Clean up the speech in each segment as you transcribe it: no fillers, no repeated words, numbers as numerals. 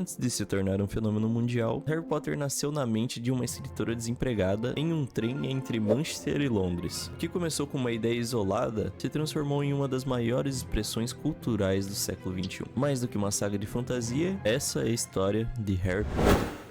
Antes de se tornar um fenômeno mundial, Harry Potter nasceu na mente de uma escritora desempregada em um trem entre Manchester e Londres. O que começou com uma ideia isolada se transformou em uma das maiores expressões culturais do século XXI. Mais do que uma saga de fantasia, essa é a história de Harry Potter.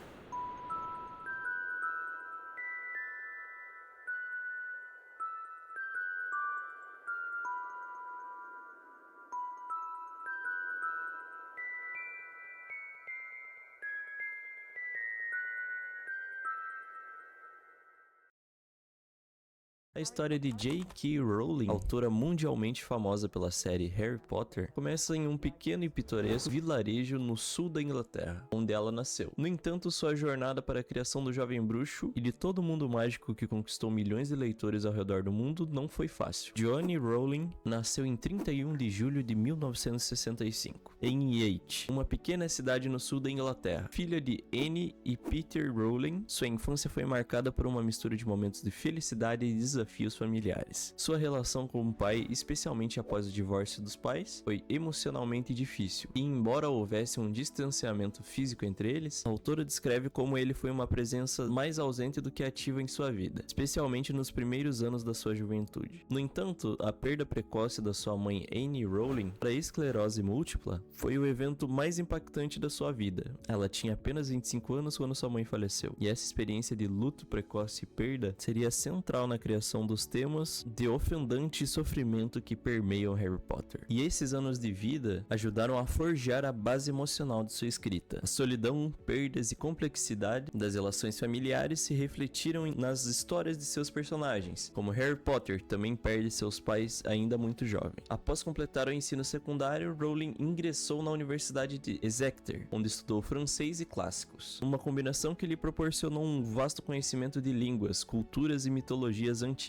A história de J.K. Rowling, autora mundialmente famosa pela série Harry Potter, começa em um pequeno e pitoresco vilarejo no sul da Inglaterra, onde ela nasceu. No entanto, sua jornada para a criação do jovem bruxo e de todo o mundo mágico que conquistou milhões de leitores ao redor do mundo não foi fácil. Joanne Rowling nasceu em 31 de julho de 1965, em Yate, uma pequena cidade no sul da Inglaterra. Filha de Anne e Peter Rowling, sua infância foi marcada por uma mistura de momentos de felicidade e desafios familiares. Sua relação com o pai, especialmente após o divórcio dos pais, foi emocionalmente difícil, e embora houvesse um distanciamento físico entre eles, a autora descreve como ele foi uma presença mais ausente do que ativa em sua vida, especialmente nos primeiros anos da sua juventude. No entanto, a perda precoce da sua mãe Anne Rowling para esclerose múltipla foi o evento mais impactante da sua vida. Ela tinha apenas 25 anos quando sua mãe faleceu, e essa experiência de luto precoce e perda seria central na criação dos temas de ofendante sofrimento que permeiam Harry Potter. E esses anos de vida ajudaram a forjar a base emocional de sua escrita. A solidão, perdas e complexidade das relações familiares se refletiram nas histórias de seus personagens, como Harry Potter também perde seus pais ainda muito jovem. Após completar o ensino secundário, Rowling ingressou na Universidade de Exeter, onde estudou francês e clássicos, uma combinação que lhe proporcionou um vasto conhecimento de línguas, culturas e mitologias antigas.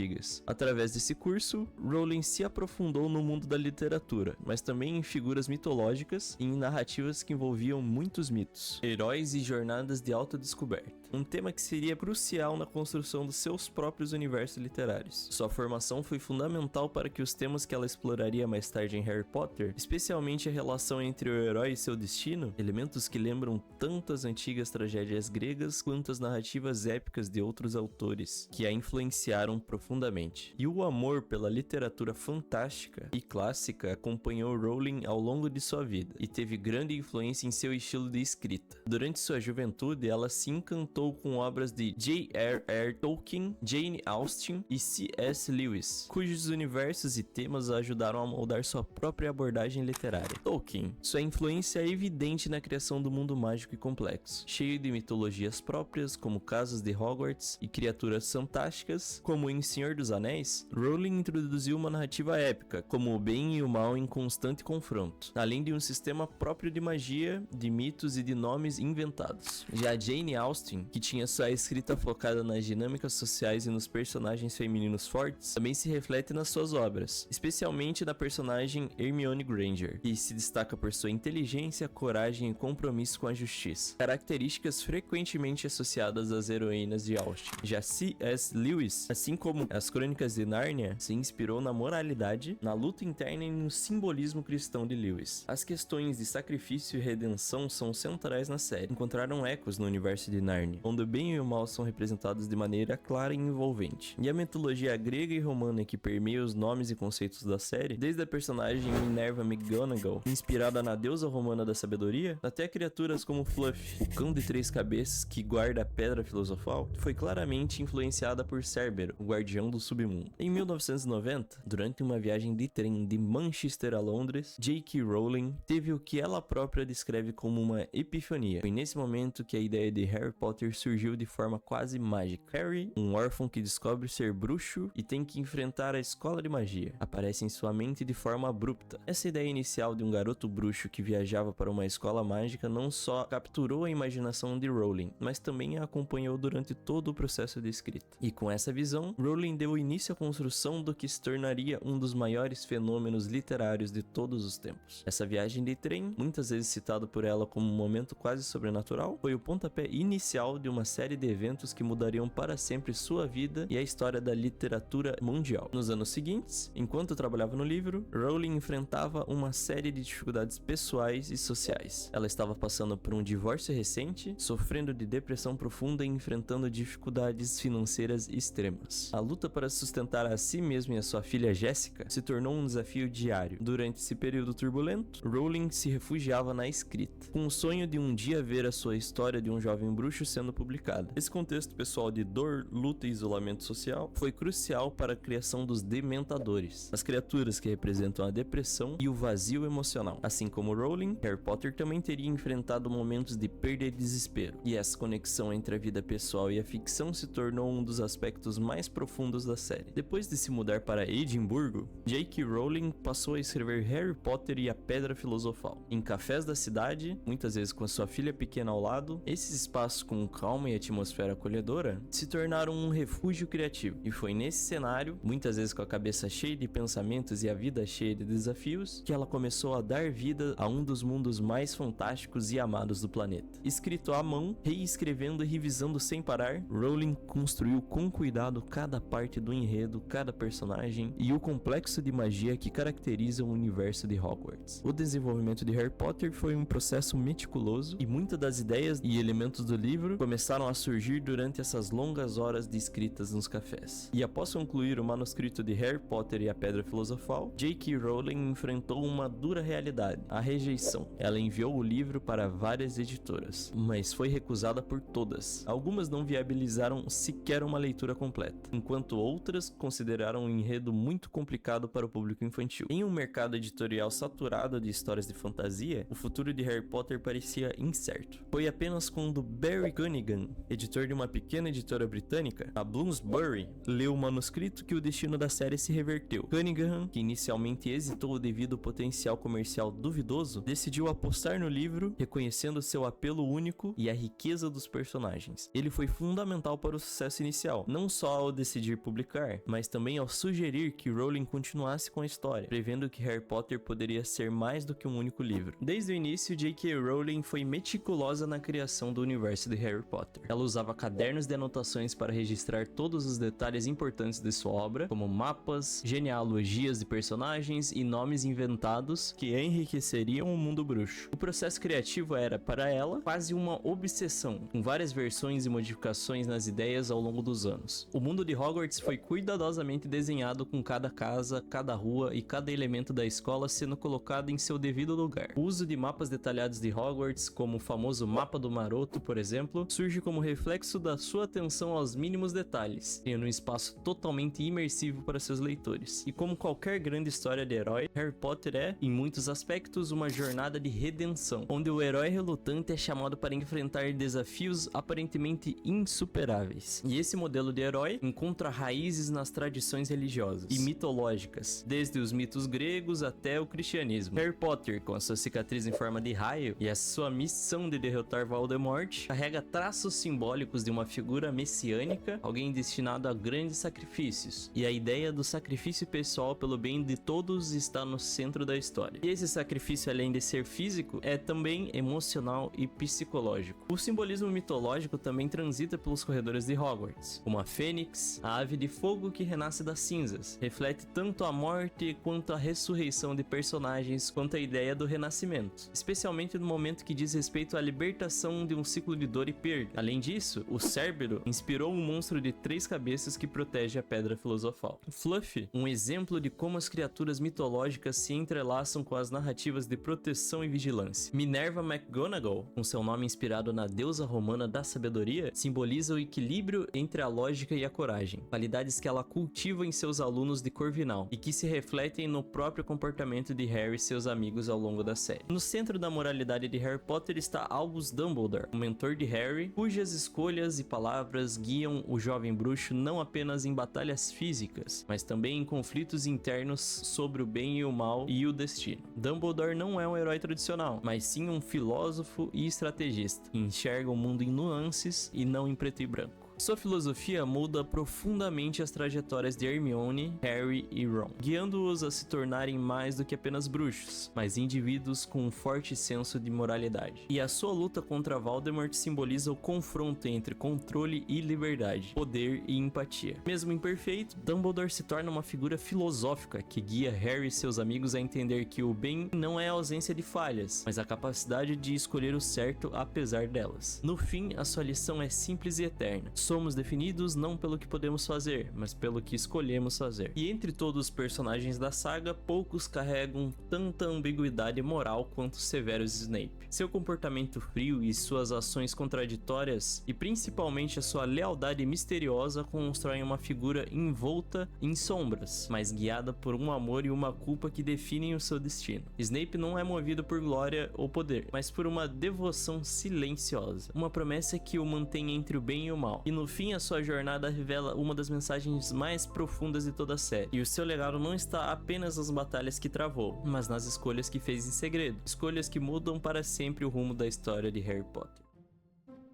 Através desse curso, Rowling se aprofundou no mundo da literatura, mas também em figuras mitológicas e em narrativas que envolviam muitos mitos, heróis e jornadas de autodescoberta, um tema que seria crucial na construção dos seus próprios universos literários. Sua formação foi fundamental para que os temas que ela exploraria mais tarde em Harry Potter, especialmente a relação entre o herói e seu destino, elementos que lembram tanto as antigas tragédias gregas quanto as narrativas épicas de outros autores, que a influenciaram profundamente. E o amor pela literatura fantástica e clássica acompanhou Rowling ao longo de sua vida e teve grande influência em seu estilo de escrita. Durante sua juventude, ela se encantou com obras de J.R.R. Tolkien, Jane Austen e C.S. Lewis, cujos universos e temas a ajudaram a moldar sua própria abordagem literária. Tolkien, sua influência é evidente na criação do mundo mágico e complexo, cheio de mitologias próprias, como casas de Hogwarts e criaturas fantásticas, como em Senhor dos Anéis. Rowling introduziu uma narrativa épica, como o bem e o mal em constante confronto, além de um sistema próprio de magia, de mitos e de nomes inventados. Já Jane Austen, que tinha sua escrita focada nas dinâmicas sociais e nos personagens femininos fortes, também se reflete nas suas obras, especialmente na personagem Hermione Granger, que se destaca por sua inteligência, coragem e compromisso com a justiça, características frequentemente associadas às heroínas de Austen. Já C.S. Lewis, assim como as Crônicas de Nárnia, se inspirou na moralidade, na luta interna e no simbolismo cristão de Lewis. As questões de sacrifício e redenção são centrais na série. Encontraram ecos no universo de Nárnia, onde o bem e o mal são representados de maneira clara e envolvente. E a mitologia grega e romana que permeia os nomes e conceitos da série, desde a personagem Minerva McGonagall, inspirada na deusa romana da sabedoria, até criaturas como Fluffy, o cão de 3 cabeças que guarda a pedra filosofal, foi claramente influenciada por Cerbero, o guardião do submundo. Em 1990, durante uma viagem de trem de Manchester a Londres, J.K. Rowling teve o que ela própria descreve como uma epifania. Foi nesse momento que a ideia de Harry Potter surgiu de forma quase mágica. Harry, um órfão que descobre ser bruxo e tem que enfrentar a escola de magia, aparece em sua mente de forma abrupta. Essa ideia inicial de um garoto bruxo que viajava para uma escola mágica não só capturou a imaginação de Rowling, mas também a acompanhou durante todo o processo de escrita. E com essa visão, Rowling Rowling deu início à construção do que se tornaria um dos maiores fenômenos literários de todos os tempos. Essa viagem de trem, muitas vezes citado por ela como um momento quase sobrenatural, foi o pontapé inicial de uma série de eventos que mudariam para sempre sua vida e a história da literatura mundial. Nos anos seguintes, enquanto trabalhava no livro, Rowling enfrentava uma série de dificuldades pessoais e sociais. Ela estava passando por um divórcio recente, sofrendo de depressão profunda e enfrentando dificuldades financeiras extremas. A luta para sustentar a si mesma e a sua filha Jessica se tornou um desafio diário. Durante esse período turbulento, Rowling se refugiava na escrita, com o sonho de um dia ver a sua história de um jovem bruxo sendo publicada. Esse contexto pessoal de dor, luta e isolamento social foi crucial para a criação dos Dementadores, as criaturas que representam a depressão e o vazio emocional. Assim como Rowling, Harry Potter também teria enfrentado momentos de perda e desespero, e essa conexão entre a vida pessoal e a ficção se tornou um dos aspectos mais profundos da série. Depois de se mudar para Edimburgo, J.K. Rowling passou a escrever Harry Potter e a Pedra Filosofal. Em cafés da cidade, muitas vezes com a sua filha pequena ao lado, esses espaços com calma e atmosfera acolhedora se tornaram um refúgio criativo. E foi nesse cenário, muitas vezes com a cabeça cheia de pensamentos e a vida cheia de desafios, que ela começou a dar vida a um dos mundos mais fantásticos e amados do planeta. Escrito à mão, reescrevendo e revisando sem parar, Rowling construiu com cuidado cada parte do enredo, cada personagem e o complexo de magia que caracteriza o universo de Hogwarts. O desenvolvimento de Harry Potter foi um processo meticuloso e muitas das ideias e elementos do livro começaram a surgir durante essas longas horas de escritas nos cafés. E após concluir o manuscrito de Harry Potter e a Pedra Filosofal, J.K. Rowling enfrentou uma dura realidade, a rejeição. Ela enviou o livro para várias editoras, mas foi recusada por todas. Algumas não viabilizaram sequer uma leitura completa, enquanto outras consideraram o enredo muito complicado para o público infantil. Em um mercado editorial saturado de histórias de fantasia, o futuro de Harry Potter parecia incerto. Foi apenas quando Barry Cunningham, editor de uma pequena editora britânica, a Bloomsbury, leu o manuscrito que o destino da série se reverteu. Cunningham, que inicialmente hesitou devido ao potencial comercial duvidoso, decidiu apostar no livro, reconhecendo seu apelo único e a riqueza dos personagens. Ele foi fundamental para o sucesso inicial, não só ao decidir publicar, mas também ao sugerir que Rowling continuasse com a história, prevendo que Harry Potter poderia ser mais do que um único livro. Desde o início, J.K. Rowling foi meticulosa na criação do universo de Harry Potter. Ela usava cadernos de anotações para registrar todos os detalhes importantes de sua obra, como mapas, genealogias de personagens e nomes inventados que enriqueceriam o mundo bruxo. O processo criativo era, para ela, quase uma obsessão, com várias versões e modificações nas ideias ao longo dos anos. O mundo de Hogwarts foi cuidadosamente desenhado, com cada casa, cada rua e cada elemento da escola sendo colocado em seu devido lugar. O uso de mapas detalhados de Hogwarts, como o famoso Mapa do Maroto, por exemplo, surge como reflexo da sua atenção aos mínimos detalhes, criando um espaço totalmente imersivo para seus leitores. E como qualquer grande história de herói, Harry Potter é, em muitos aspectos, uma jornada de redenção, onde o herói relutante é chamado para enfrentar desafios aparentemente insuperáveis. E esse modelo de herói encontra raízes nas tradições religiosas e mitológicas, desde os mitos gregos até o cristianismo. Harry Potter, com a sua cicatriz em forma de raio e a sua missão de derrotar Voldemort, carrega traços simbólicos de uma figura messiânica, alguém destinado a grandes sacrifícios, e a ideia do sacrifício pessoal pelo bem de todos está no centro da história. E esse sacrifício, além de ser físico, é também emocional e psicológico. O simbolismo mitológico também transita pelos corredores de Hogwarts, como a Fênix, a ave de fogo que renasce das cinzas, reflete tanto a morte quanto a ressurreição de personagens, quanto a ideia do renascimento, especialmente no momento que diz respeito à libertação de um ciclo de dor e perda. Além disso, o Cérbero inspirou um monstro de 3 cabeças que protege a Pedra Filosofal. Fluffy, um exemplo de como as criaturas mitológicas se entrelaçam com as narrativas de proteção e vigilância. Minerva McGonagall, com seu nome inspirado na deusa romana da sabedoria, simboliza o equilíbrio entre a lógica e a coragem, qualidades que ela cultiva em seus alunos de Corvinal e que se refletem no próprio comportamento de Harry e seus amigos ao longo da série. No centro da moralidade de Harry Potter está Albus Dumbledore, o mentor de Harry, cujas escolhas e palavras guiam o jovem bruxo não apenas em batalhas físicas, mas também em conflitos internos sobre o bem e o mal e o destino. Dumbledore não é um herói tradicional, mas sim um filósofo e estrategista, que enxerga o mundo em nuances e não em preto e branco. Sua filosofia muda profundamente as trajetórias de Hermione, Harry e Ron, guiando-os a se tornarem mais do que apenas bruxos, mas indivíduos com um forte senso de moralidade. E a sua luta contra Voldemort simboliza o confronto entre controle e liberdade, poder e empatia. Mesmo imperfeito, Dumbledore se torna uma figura filosófica que guia Harry e seus amigos a entender que o bem não é a ausência de falhas, mas a capacidade de escolher o certo apesar delas. No fim, a sua lição é simples e eterna. Somos definidos não pelo que podemos fazer, mas pelo que escolhemos fazer. E entre todos os personagens da saga, poucos carregam tanta ambiguidade moral quanto Severus Snape. Seu comportamento frio e suas ações contraditórias, e principalmente a sua lealdade misteriosa, constroem uma figura envolta em sombras, mas guiada por um amor e uma culpa que definem o seu destino. Snape não é movido por glória ou poder, mas por uma devoção silenciosa, uma promessa que o mantém entre o bem e o mal. E no fim, a sua jornada revela uma das mensagens mais profundas de toda a série. E o seu legado não está apenas nas batalhas que travou, mas nas escolhas que fez em segredo, escolhas que mudam para sempre o rumo da história de Harry Potter.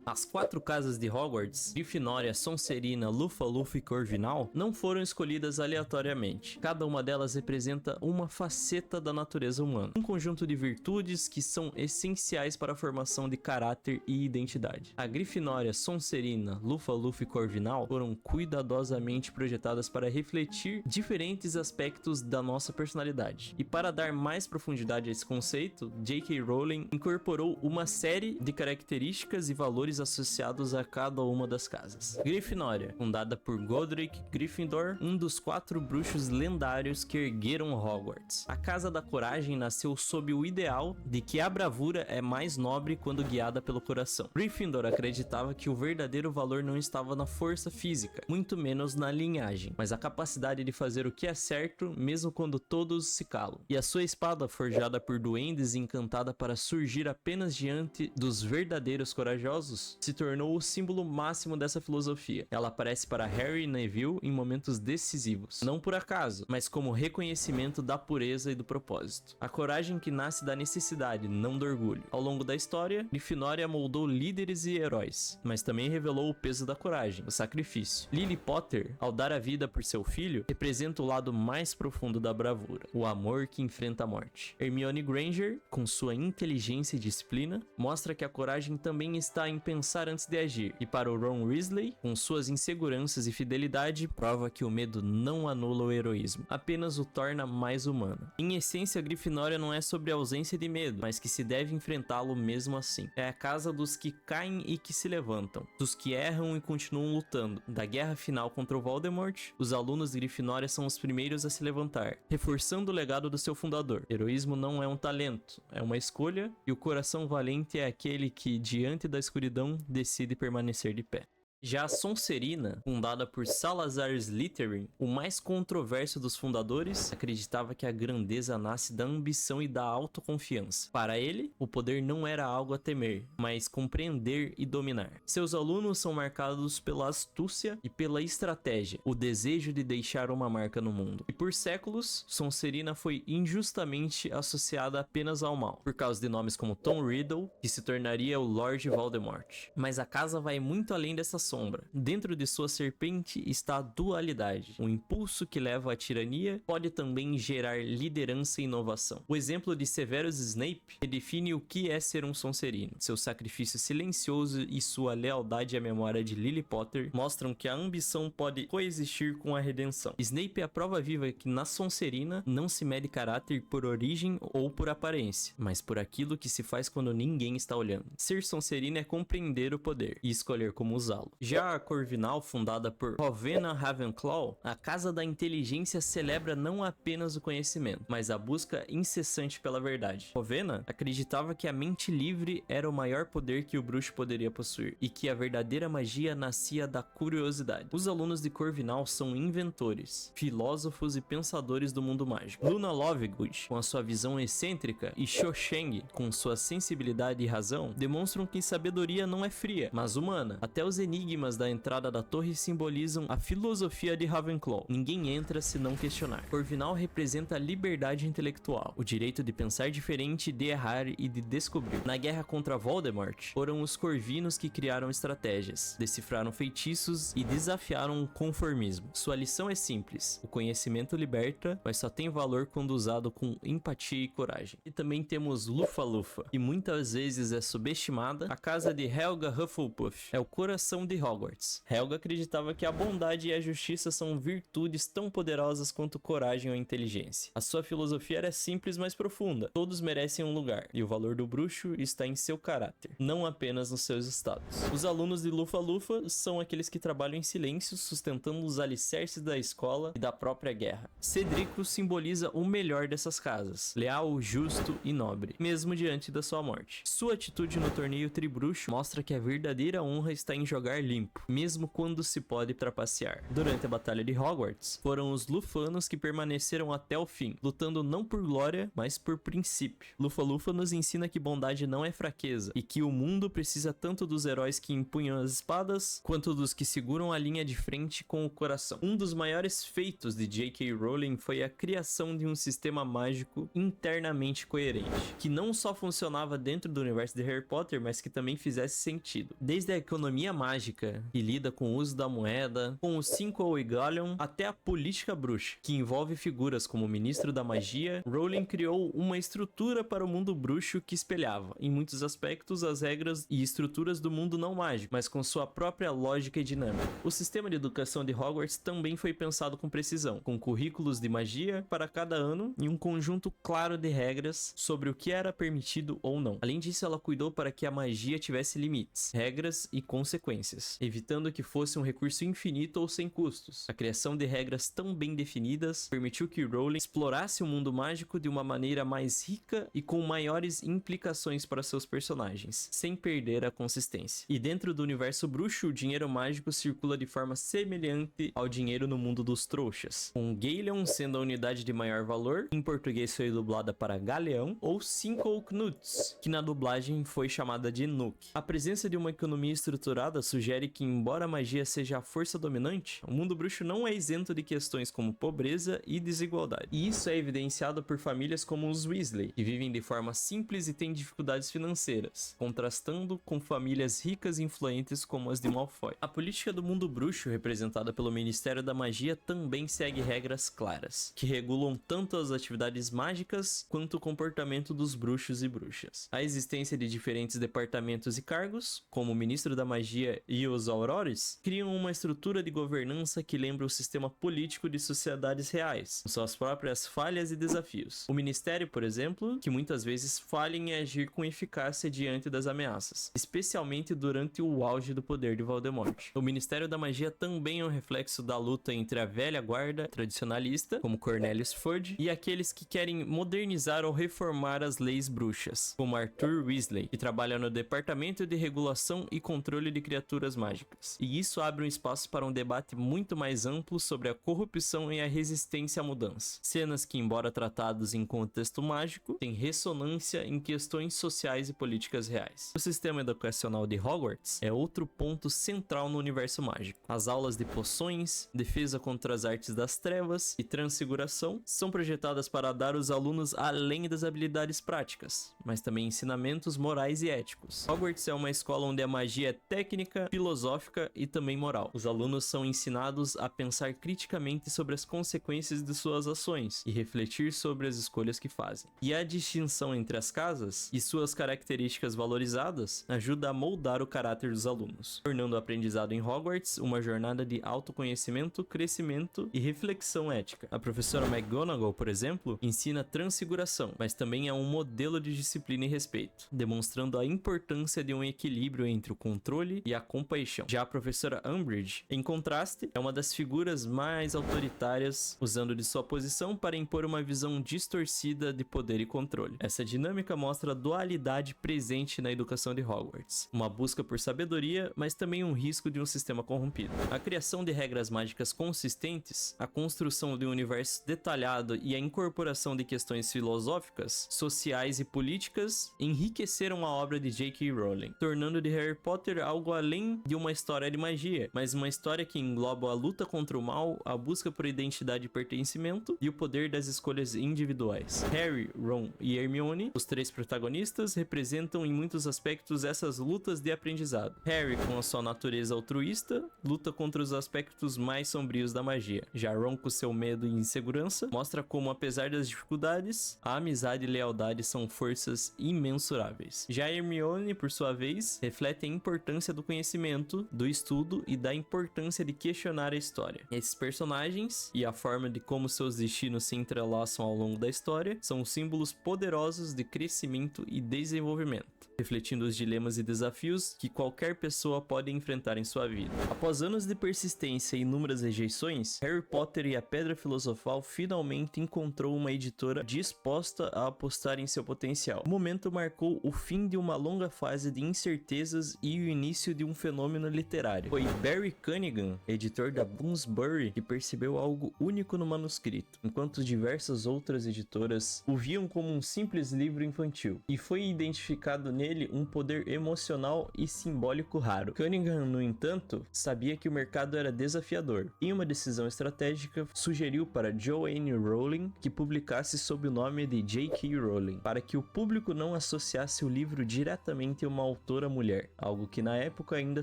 As 4 casas de Hogwarts, Grifinória, Sonserina, Lufa-Lufa e Corvinal, não foram escolhidas aleatoriamente. Cada uma delas representa uma faceta da natureza humana, um conjunto de virtudes que são essenciais para a formação de caráter e identidade. A Grifinória, Sonserina, Lufa-Lufa e Corvinal foram cuidadosamente projetadas para refletir diferentes aspectos da nossa personalidade. E para dar mais profundidade a esse conceito, J.K. Rowling incorporou uma série de características e valores associados a cada uma das casas. Grifinória, fundada por Godric Gryffindor, um dos 4 bruxos lendários que ergueram Hogwarts. A Casa da Coragem nasceu sob o ideal de que a bravura é mais nobre quando guiada pelo coração. Gryffindor acreditava que o verdadeiro valor não estava na força física, muito menos na linhagem, mas a capacidade de fazer o que é certo, mesmo quando todos se calam. E a sua espada, forjada por duendes e encantada para surgir apenas diante dos verdadeiros corajosos, se tornou o símbolo máximo dessa filosofia. Ela aparece para Harry e Neville em momentos decisivos, não por acaso, mas como reconhecimento da pureza e do propósito. A coragem que nasce da necessidade, não do orgulho. Ao longo da história, Grifinória moldou líderes e heróis, mas também revelou o peso da coragem, o sacrifício. Lily Potter, ao dar a vida por seu filho, representa o lado mais profundo da bravura, o amor que enfrenta a morte. Hermione Granger, com sua inteligência e disciplina, mostra que a coragem também está em pensar antes de agir. E para o Ron Weasley, com suas inseguranças e fidelidade, prova que o medo não anula o heroísmo, apenas o torna mais humano. Em essência, a Grifinória não é sobre a ausência de medo, mas que se deve enfrentá-lo mesmo assim. É a casa dos que caem e que se levantam, dos que erram e continuam lutando. Da guerra final contra o Voldemort, os alunos de Grifinória são os primeiros a se levantar, reforçando o legado do seu fundador. Heroísmo não é um talento, é uma escolha, e o coração valente é aquele que, diante da escuridão, decide permanecer de pé. Já a Sonserina, fundada por Salazar Slytherin, o mais controverso dos fundadores, acreditava que a grandeza nasce da ambição e da autoconfiança. Para ele, o poder não era algo a temer, mas compreender e dominar. Seus alunos são marcados pela astúcia e pela estratégia, o desejo de deixar uma marca no mundo. E por séculos, Sonserina foi injustamente associada apenas ao mal, por causa de nomes como Tom Riddle, que se tornaria o Lord Voldemort. Mas a casa vai muito além dessa sombra. Dentro de sua serpente está a dualidade. Um impulso que leva à tirania pode também gerar liderança e inovação. O exemplo de Severus Snape redefine o que é ser um Sonserino. Seu sacrifício silencioso e sua lealdade à memória de Lily Potter mostram que a ambição pode coexistir com a redenção. Snape é a prova viva que na Sonserina não se mede caráter por origem ou por aparência, mas por aquilo que se faz quando ninguém está olhando. Ser Sonserino é compreender o poder e escolher como usá-lo. Já a Corvinal, fundada por Rowena Ravenclaw, a Casa da Inteligência celebra não apenas o conhecimento, mas a busca incessante pela verdade. Rowena acreditava que a mente livre era o maior poder que o bruxo poderia possuir, e que a verdadeira magia nascia da curiosidade. Os alunos de Corvinal são inventores, filósofos e pensadores do mundo mágico. Luna Lovegood, com a sua visão excêntrica, e Cho Chang, com sua sensibilidade e razão, demonstram que sabedoria não é fria, mas humana. Até os enigmas enigmas da entrada da torre simbolizam a filosofia de Ravenclaw. Ninguém entra se não questionar. Corvinal representa a liberdade intelectual, o direito de pensar diferente, de errar e de descobrir. Na guerra contra Voldemort, foram os Corvinos que criaram estratégias, decifraram feitiços e desafiaram o conformismo. Sua lição é simples: o conhecimento liberta, mas só tem valor quando usado com empatia e coragem. E também temos Lufa-Lufa, que muitas vezes é subestimada. A casa de Helga Hufflepuff é o coração de Hogwarts. Helga acreditava que a bondade e a justiça são virtudes tão poderosas quanto coragem ou inteligência. A sua filosofia era simples, mas profunda. Todos merecem um lugar, e o valor do bruxo está em seu caráter, não apenas nos seus status. Os alunos de Lufa-Lufa são aqueles que trabalham em silêncio, sustentando os alicerces da escola e da própria guerra. Cedrico simboliza o melhor dessas casas, leal, justo e nobre, mesmo diante da sua morte. Sua atitude no torneio Tribruxo mostra que a verdadeira honra está em jogar limpo, mesmo quando se pode trapacear. Durante a Batalha de Hogwarts, foram os Lufanos que permaneceram até o fim, lutando não por glória, mas por princípio. Lufa-Lufa nos ensina que bondade não é fraqueza, e que o mundo precisa tanto dos heróis que empunham as espadas, quanto dos que seguram a linha de frente com o coração. Um dos maiores feitos de J.K. Rowling foi a criação de um sistema mágico internamente coerente, que não só funcionava dentro do universo de Harry Potter, mas que também fizesse sentido. Desde a economia mágica, que lida com o uso da moeda, com o Cinco-Oigalion, até a política bruxa, que envolve figuras como o Ministro da Magia, Rowling criou uma estrutura para o mundo bruxo que espelhava, em muitos aspectos, as regras e estruturas do mundo não mágico, mas com sua própria lógica e dinâmica. O sistema de educação de Hogwarts também foi pensado com precisão, com currículos de magia para cada ano e um conjunto claro de regras sobre o que era permitido ou não. Além disso, ela cuidou para que a magia tivesse limites, regras e consequências, evitando que fosse um recurso infinito ou sem custos. A criação de regras tão bem definidas permitiu que Rowling explorasse o mundo mágico de uma maneira mais rica e com maiores implicações para seus personagens, sem perder a consistência. E dentro do universo bruxo, o dinheiro mágico circula de forma semelhante ao dinheiro no mundo dos trouxas, com Galeon sendo a unidade de maior valor, em português foi dublada para Galeão, ou Cinco Knuts, que na dublagem foi chamada de Nook. A presença de uma economia estruturada sugere que, embora a magia seja a força dominante, o mundo bruxo não é isento de questões como pobreza e desigualdade. E isso é evidenciado por famílias como os Weasley, que vivem de forma simples e têm dificuldades financeiras, contrastando com famílias ricas e influentes como as de Malfoy. A política do mundo bruxo, representada pelo Ministério da Magia, também segue regras claras, que regulam tanto as atividades mágicas quanto o comportamento dos bruxos e bruxas. A existência de diferentes departamentos e cargos, como o Ministro da Magia e os Aurores, criam uma estrutura de governança que lembra o sistema político de sociedades reais, com suas próprias falhas e desafios. O Ministério, por exemplo, que muitas vezes falha em agir com eficácia diante das ameaças, especialmente durante o auge do poder de Voldemort. O Ministério da Magia também é um reflexo da luta entre a velha guarda tradicionalista, como Cornelius Fudge, e aqueles que querem modernizar ou reformar as leis bruxas, como Arthur Weasley, que trabalha no Departamento de Regulação e Controle de Criaturas Mágicas. E isso abre um espaço para um debate muito mais amplo sobre a corrupção e a resistência à mudança. Cenas que, embora tratados em contexto mágico, têm ressonância em questões sociais e políticas reais. O sistema educacional de Hogwarts é outro ponto central no universo mágico. As aulas de poções, defesa contra as artes das trevas e transfiguração são projetadas para dar aos alunos além das habilidades práticas, mas também ensinamentos morais e éticos. Hogwarts é uma escola onde a magia é técnica, filosófica e também moral. Os alunos são ensinados a pensar criticamente sobre as consequências de suas ações e refletir sobre as escolhas que fazem. E a distinção entre as casas e suas características valorizadas ajuda a moldar o caráter dos alunos, tornando o aprendizado em Hogwarts uma jornada de autoconhecimento, crescimento e reflexão ética. A professora McGonagall, por exemplo, ensina transfiguração, mas também é um modelo de disciplina e respeito, demonstrando a importância de um equilíbrio entre o controle e a compaixão. Já a professora Umbridge, em contraste, é uma das figuras mais autoritárias, usando de sua posição para impor uma visão distorcida de poder e controle. Essa dinâmica mostra a dualidade presente na educação de Hogwarts, uma busca por sabedoria, mas também um risco de um sistema corrompido. A criação de regras mágicas consistentes, a construção de um universo detalhado e a incorporação de questões filosóficas, sociais e políticas enriqueceram a obra de J.K. Rowling, tornando de Harry Potter algo além fã de uma história de magia, mas uma história que engloba a luta contra o mal, a busca por identidade e pertencimento e o poder das escolhas individuais. Harry, Ron e Hermione, os três protagonistas, representam em muitos aspectos essas lutas de aprendizado. Harry, com a sua natureza altruísta, luta contra os aspectos mais sombrios da magia. Já Ron, com seu medo e insegurança, mostra como, apesar das dificuldades, a amizade e lealdade são forças imensuráveis. Já Hermione, por sua vez, reflete a importância do conhecimento, do estudo e da importância de questionar a história. Esses personagens e a forma de como seus destinos se entrelaçam ao longo da história são símbolos poderosos de crescimento e desenvolvimento, refletindo os dilemas e desafios que qualquer pessoa pode enfrentar em sua vida. Após anos de persistência e inúmeras rejeições, Harry Potter e a Pedra Filosofal finalmente encontrou uma editora disposta a apostar em seu potencial. O momento marcou o fim de uma longa fase de incertezas e o início de um fenômeno literário. Foi Barry Cunningham, editor da Bloomsbury, que percebeu algo único no manuscrito, enquanto diversas outras editoras o viam como um simples livro infantil, e foi identificado nele um poder emocional e simbólico raro. Cunningham, no entanto, sabia que o mercado era desafiador. Em uma decisão estratégica, sugeriu para Joanne Rowling que publicasse sob o nome de J.K. Rowling, para que o público não associasse o livro diretamente a uma autora mulher, algo que na época ainda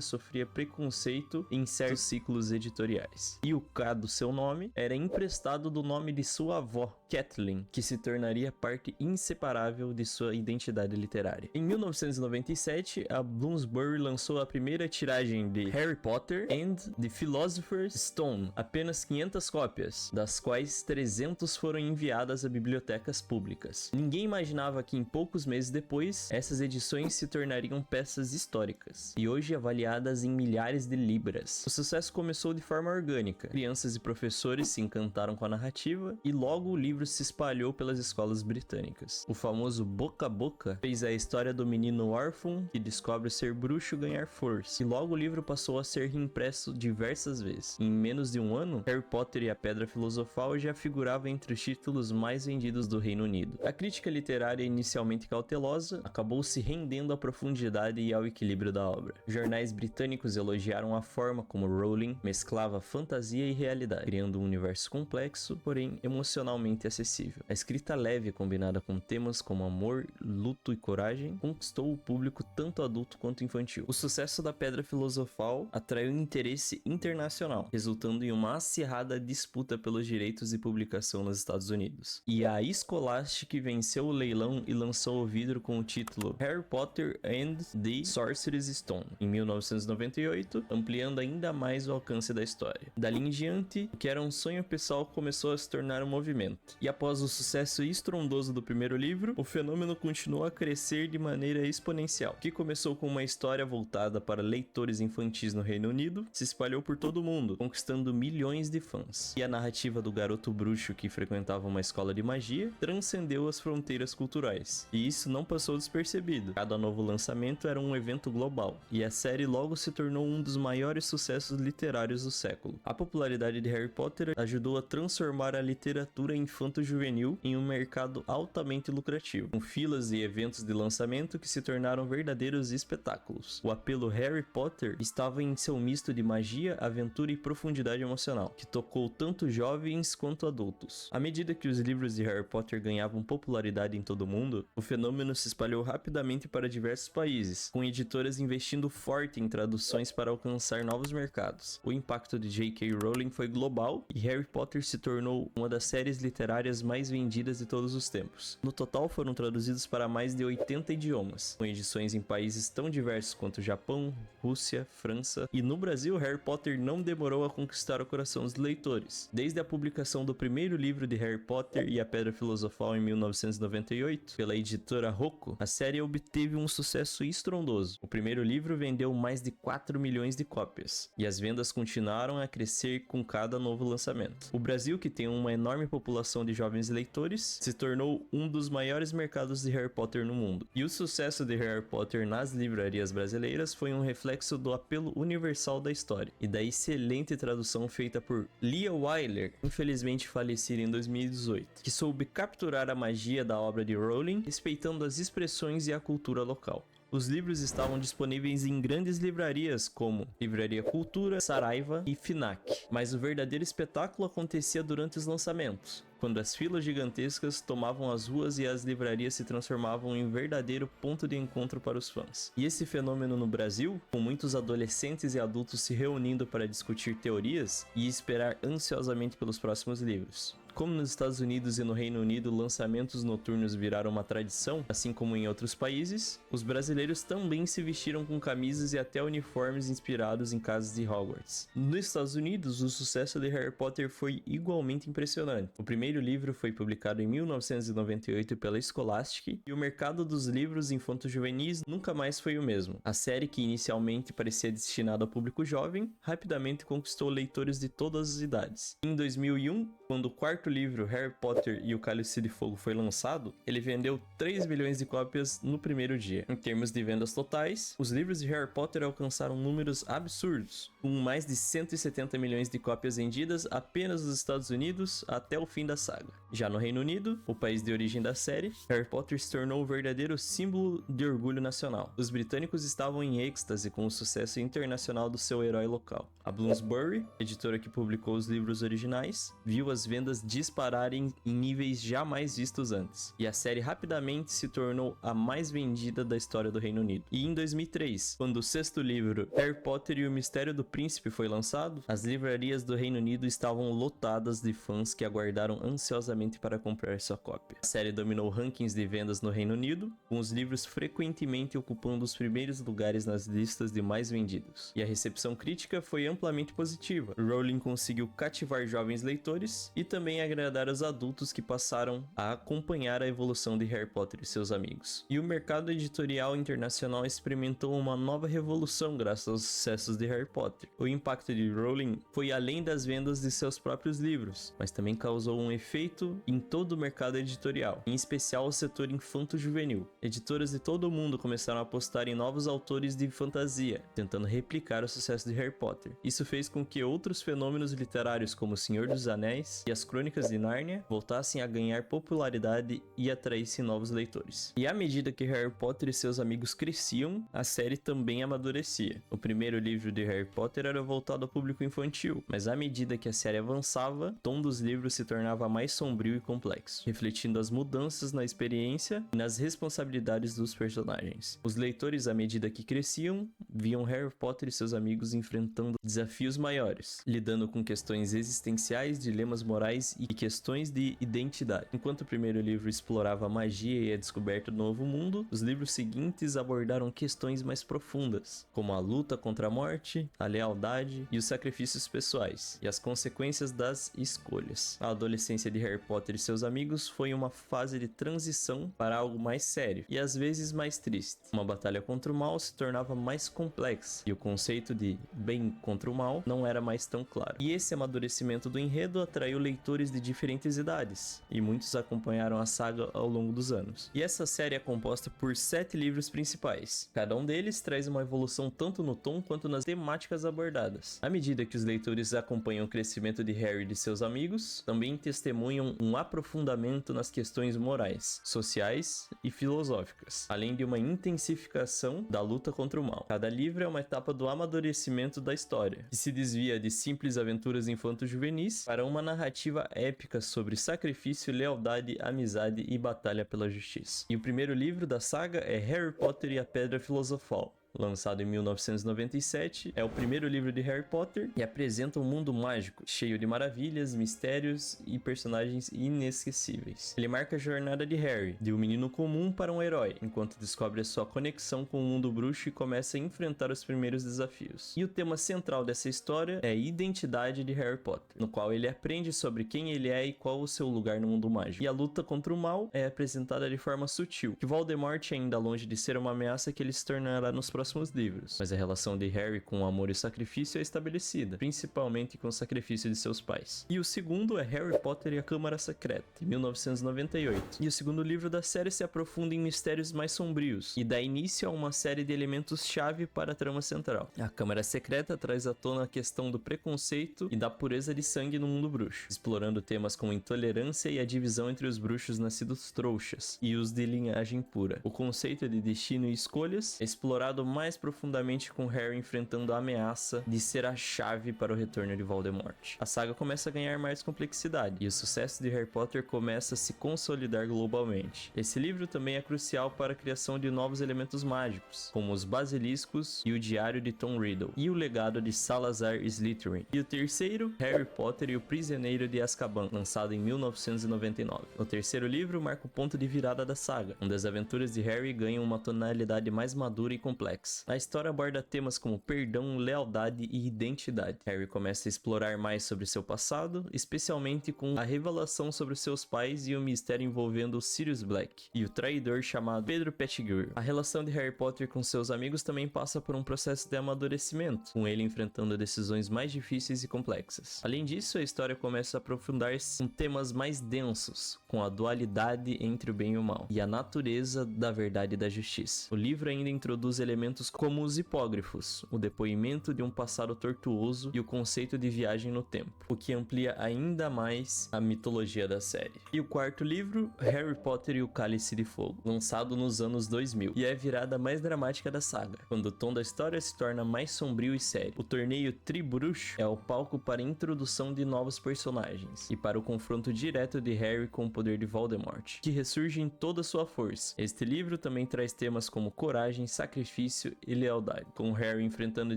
sofria preconceito em certos ciclos editoriais. E o K do seu nome era emprestado do nome de sua avó, Kathleen, que se tornaria parte inseparável de sua identidade literária. Em 1997, a Bloomsbury lançou a primeira tiragem de Harry Potter and the Philosopher's Stone, apenas 500 cópias, das quais 300 foram enviadas a bibliotecas públicas. Ninguém imaginava que em poucos meses depois, essas edições se tornariam peças históricas, e hoje avaliadas em milhares de libras. O sucesso começou de forma orgânica. Crianças e professores se encantaram com a narrativa, e logo o livro se espalhou pelas escolas britânicas. O famoso boca a boca fez a história do menino órfão que descobre ser bruxo ganhar força, e logo o livro passou a ser reimpresso diversas vezes. Em menos de um ano, Harry Potter e a Pedra Filosofal já figurava entre os títulos mais vendidos do Reino Unido. A crítica literária, inicialmente cautelosa, acabou se rendendo à profundidade e ao equilíbrio da obra. Jornais britânicos elogiaram a forma como Rowling mesclava fantasia e realidade, criando um universo complexo, porém emocionalmente acessível. A escrita leve, combinada com temas como amor, luto e coragem, conquistou o público tanto adulto quanto infantil. O sucesso da Pedra Filosofal atraiu interesse internacional, resultando em uma acirrada disputa pelos direitos de publicação nos Estados Unidos. E a Scholastic venceu o leilão e lançou o vidro com o título Harry Potter and the Sorcerer's Stone em 1998, ampliando ainda mais o alcance da história. Dali em diante, o que era um sonho pessoal começou a se tornar um movimento. E após o sucesso estrondoso do primeiro livro, o fenômeno continuou a crescer de maneira exponencial, que começou com uma história voltada para leitores infantis no Reino Unido, se espalhou por todo o mundo, conquistando milhões de fãs. E a narrativa do garoto bruxo que frequentava uma escola de magia transcendeu as fronteiras culturais. E isso não passou despercebido. Cada novo lançamento era um evento global, e a série logo se tornou um dos maiores sucessos literários do século. A popularidade de Harry Potter ajudou a transformar a literatura infanto-juvenil em um mercado altamente lucrativo, com filas e eventos de lançamento que se tornaram verdadeiros espetáculos. O apelo Harry Potter estava em seu misto de magia, aventura e profundidade emocional, que tocou tanto jovens quanto adultos. À medida que os livros de Harry Potter ganhavam popularidade em todo o mundo, o fenômeno se espalhou rapidamente para diversos países, com editoras investindo forte em traduções para alcançar novos mercados. O impacto de J.K. Rowling foi global e Harry Potter se tornou uma das séries literárias mais vendidas de todos os tempos. No total, foram traduzidos para mais de 80 idiomas, com edições em países tão diversos quanto Japão, Rússia, França, e no Brasil, Harry Potter não demorou a conquistar o coração dos leitores. Desde a publicação do primeiro livro de Harry Potter e a Pedra Filosofal em 1998, pela editora Rocco, a série obteve um sucesso estrondoso. O primeiro livro vendeu mais de 4 milhões de cópias, e as vendas continuaram a crescer com cada novo lançamento. O Brasil, que tem uma enorme população de jovens leitores, se tornou um dos maiores mercados de Harry Potter no mundo. E o sucesso de Harry Potter nas livrarias brasileiras foi um reflexo do apelo universal da história e da excelente tradução feita por Lia Wyler, infelizmente falecida em 2018, que soube capturar a magia da obra de Rowling, respeitando as expressões e a cultura local. Os livros estavam disponíveis em grandes livrarias como Livraria Cultura, Saraiva e Fnac, mas o verdadeiro espetáculo acontecia durante os lançamentos, quando as filas gigantescas tomavam as ruas e as livrarias se transformavam em verdadeiro ponto de encontro para os fãs. E esse fenômeno no Brasil, com muitos adolescentes e adultos se reunindo para discutir teorias e esperar ansiosamente pelos próximos livros. Como nos Estados Unidos e no Reino Unido lançamentos noturnos viraram uma tradição, assim como em outros países, os brasileiros também se vestiram com camisas e até uniformes inspirados em casas de Hogwarts. Nos Estados Unidos, o sucesso de Harry Potter foi igualmente impressionante. O primeiro livro foi publicado em 1998 pela Scholastic e o mercado dos livros infanto-juvenis nunca mais foi o mesmo. A série, que inicialmente parecia destinada ao público jovem, rapidamente conquistou leitores de todas as idades. Em 2001, quando o quarto livro Harry Potter e o Cálice de Fogo foi lançado, ele vendeu 3 milhões de cópias no primeiro dia. Em termos de vendas totais, os livros de Harry Potter alcançaram números absurdos, com mais de 170 milhões de cópias vendidas apenas nos Estados Unidos até o fim da saga. Já no Reino Unido, o país de origem da série, Harry Potter se tornou um verdadeiro símbolo de orgulho nacional. Os britânicos estavam em êxtase com o sucesso internacional do seu herói local. A Bloomsbury, editora que publicou os livros originais, viu as vendas dispararem em níveis jamais vistos antes, e a série rapidamente se tornou a mais vendida da história do Reino Unido. E em 2003, quando o sexto livro, Harry Potter e o Mistério do Príncipe, foi lançado, as livrarias do Reino Unido estavam lotadas de fãs que aguardaram ansiosamente para comprar sua cópia. A série dominou rankings de vendas no Reino Unido, com os livros frequentemente ocupando os primeiros lugares nas listas de mais vendidos. E a recepção crítica foi amplamente positiva. Rowling conseguiu cativar jovens leitores e também agradar os adultos que passaram a acompanhar a evolução de Harry Potter e seus amigos. E o mercado editorial internacional experimentou uma nova revolução graças aos sucessos de Harry Potter. O impacto de Rowling foi além das vendas de seus próprios livros, mas também causou um efeito em todo o mercado editorial, em especial o setor infanto-juvenil. Editoras de todo o mundo começaram a apostar em novos autores de fantasia, tentando replicar o sucesso de Harry Potter. Isso fez com que outros fenômenos literários como O Senhor dos Anéis e as Crônicas de Nárnia voltassem a ganhar popularidade e atraíssem novos leitores. E à medida que Harry Potter e seus amigos cresciam, a série também amadurecia. O primeiro livro de Harry Potter era voltado ao público infantil, mas à medida que a série avançava, o tom dos livros se tornava mais sombrio e complexo, refletindo as mudanças na experiência e nas responsabilidades dos personagens. Os leitores, à medida que cresciam, viam Harry Potter e seus amigos enfrentando desafios maiores, lidando com questões existenciais, dilemas morais e questões de identidade. Enquanto o primeiro livro explorava a magia e a descoberta do novo mundo, os livros seguintes abordaram questões mais profundas, como a luta contra a morte, a lealdade e os sacrifícios pessoais, e as consequências das escolhas. A adolescência de Harry Potter e seus amigos foi uma fase de transição para algo mais sério, e às vezes mais triste. Uma batalha contra o mal se tornava mais complexa, e o conceito de bem contra o mal não era mais tão claro. E esse amadurecimento do enredo atraiu leitores de diferentes idades, e muitos acompanharam a saga ao longo dos anos. E essa série é composta por 7 livros principais. Cada um deles traz uma evolução tanto no tom quanto nas temáticas abordadas. À medida que os leitores acompanham o crescimento de Harry e de seus amigos, também testemunham um aprofundamento nas questões morais, sociais e filosóficas, além de uma intensificação da luta contra o mal. Cada livro é uma etapa do amadurecimento da história, que se desvia de simples aventuras infanto-juvenis para uma narrativa épica sobre sacrifício, lealdade, amizade e batalha pela justiça. E o primeiro livro da saga é Harry Potter e a Pedra Filosofal. Lançado em 1997, é o primeiro livro de Harry Potter e apresenta um mundo mágico, cheio de maravilhas, mistérios e personagens inesquecíveis. Ele marca a jornada de Harry, de um menino comum para um herói, enquanto descobre a sua conexão com o mundo bruxo e começa a enfrentar os primeiros desafios. E o tema central dessa história é a identidade de Harry Potter, no qual ele aprende sobre quem ele é e qual o seu lugar no mundo mágico. E a luta contra o mal é apresentada de forma sutil, que Voldemort, ainda longe de ser uma ameaça que ele se tornará nos próximos próximos livros, mas a relação de Harry com o amor e o sacrifício é estabelecida, principalmente com o sacrifício de seus pais. E o segundo é Harry Potter e a Câmara Secreta, de 1998. E o segundo livro da série se aprofunda em mistérios mais sombrios e dá início a uma série de elementos-chave para a trama central. A Câmara Secreta traz à tona a questão do preconceito e da pureza de sangue no mundo bruxo, explorando temas como intolerância e a divisão entre os bruxos nascidos trouxas e os de linhagem pura. O conceito de destino e escolhas é explorado mais profundamente com Harry enfrentando a ameaça de ser a chave para o retorno de Voldemort. A saga começa a ganhar mais complexidade e o sucesso de Harry Potter começa a se consolidar globalmente. Esse livro também é crucial para a criação de novos elementos mágicos, como os basiliscos e o diário de Tom Riddle, e o legado de Salazar Slytherin. E o terceiro, Harry Potter e o Prisioneiro de Azkaban, lançado em 1999. O terceiro livro marca o ponto de virada da saga, onde as aventuras de Harry ganham uma tonalidade mais madura e complexa. A história aborda temas como perdão, lealdade e identidade. Harry começa a explorar mais sobre seu passado, especialmente com a revelação sobre seus pais e o mistério envolvendo Sirius Black e o traidor chamado Pedro Pettigrew. A relação de Harry Potter com seus amigos também passa por um processo de amadurecimento, com ele enfrentando decisões mais difíceis e complexas. Além disso, a história começa a aprofundar-se em temas mais densos, com a dualidade entre o bem e o mal, e a natureza da verdade e da justiça. O livro ainda introduz elementos como os hipógrafos, o depoimento de um passado tortuoso e o conceito de viagem no tempo, o que amplia ainda mais a mitologia da série. E o quarto livro, Harry Potter e o Cálice de Fogo, lançado nos anos 2000, e é a virada mais dramática da saga, quando o tom da história se torna mais sombrio e sério. O torneio Tribruxo é o palco para a introdução de novos personagens e para o confronto direto de Harry com o poder de Voldemort, que ressurge em toda sua força. Este livro também traz temas como coragem, sacrifício e lealdade, com Harry enfrentando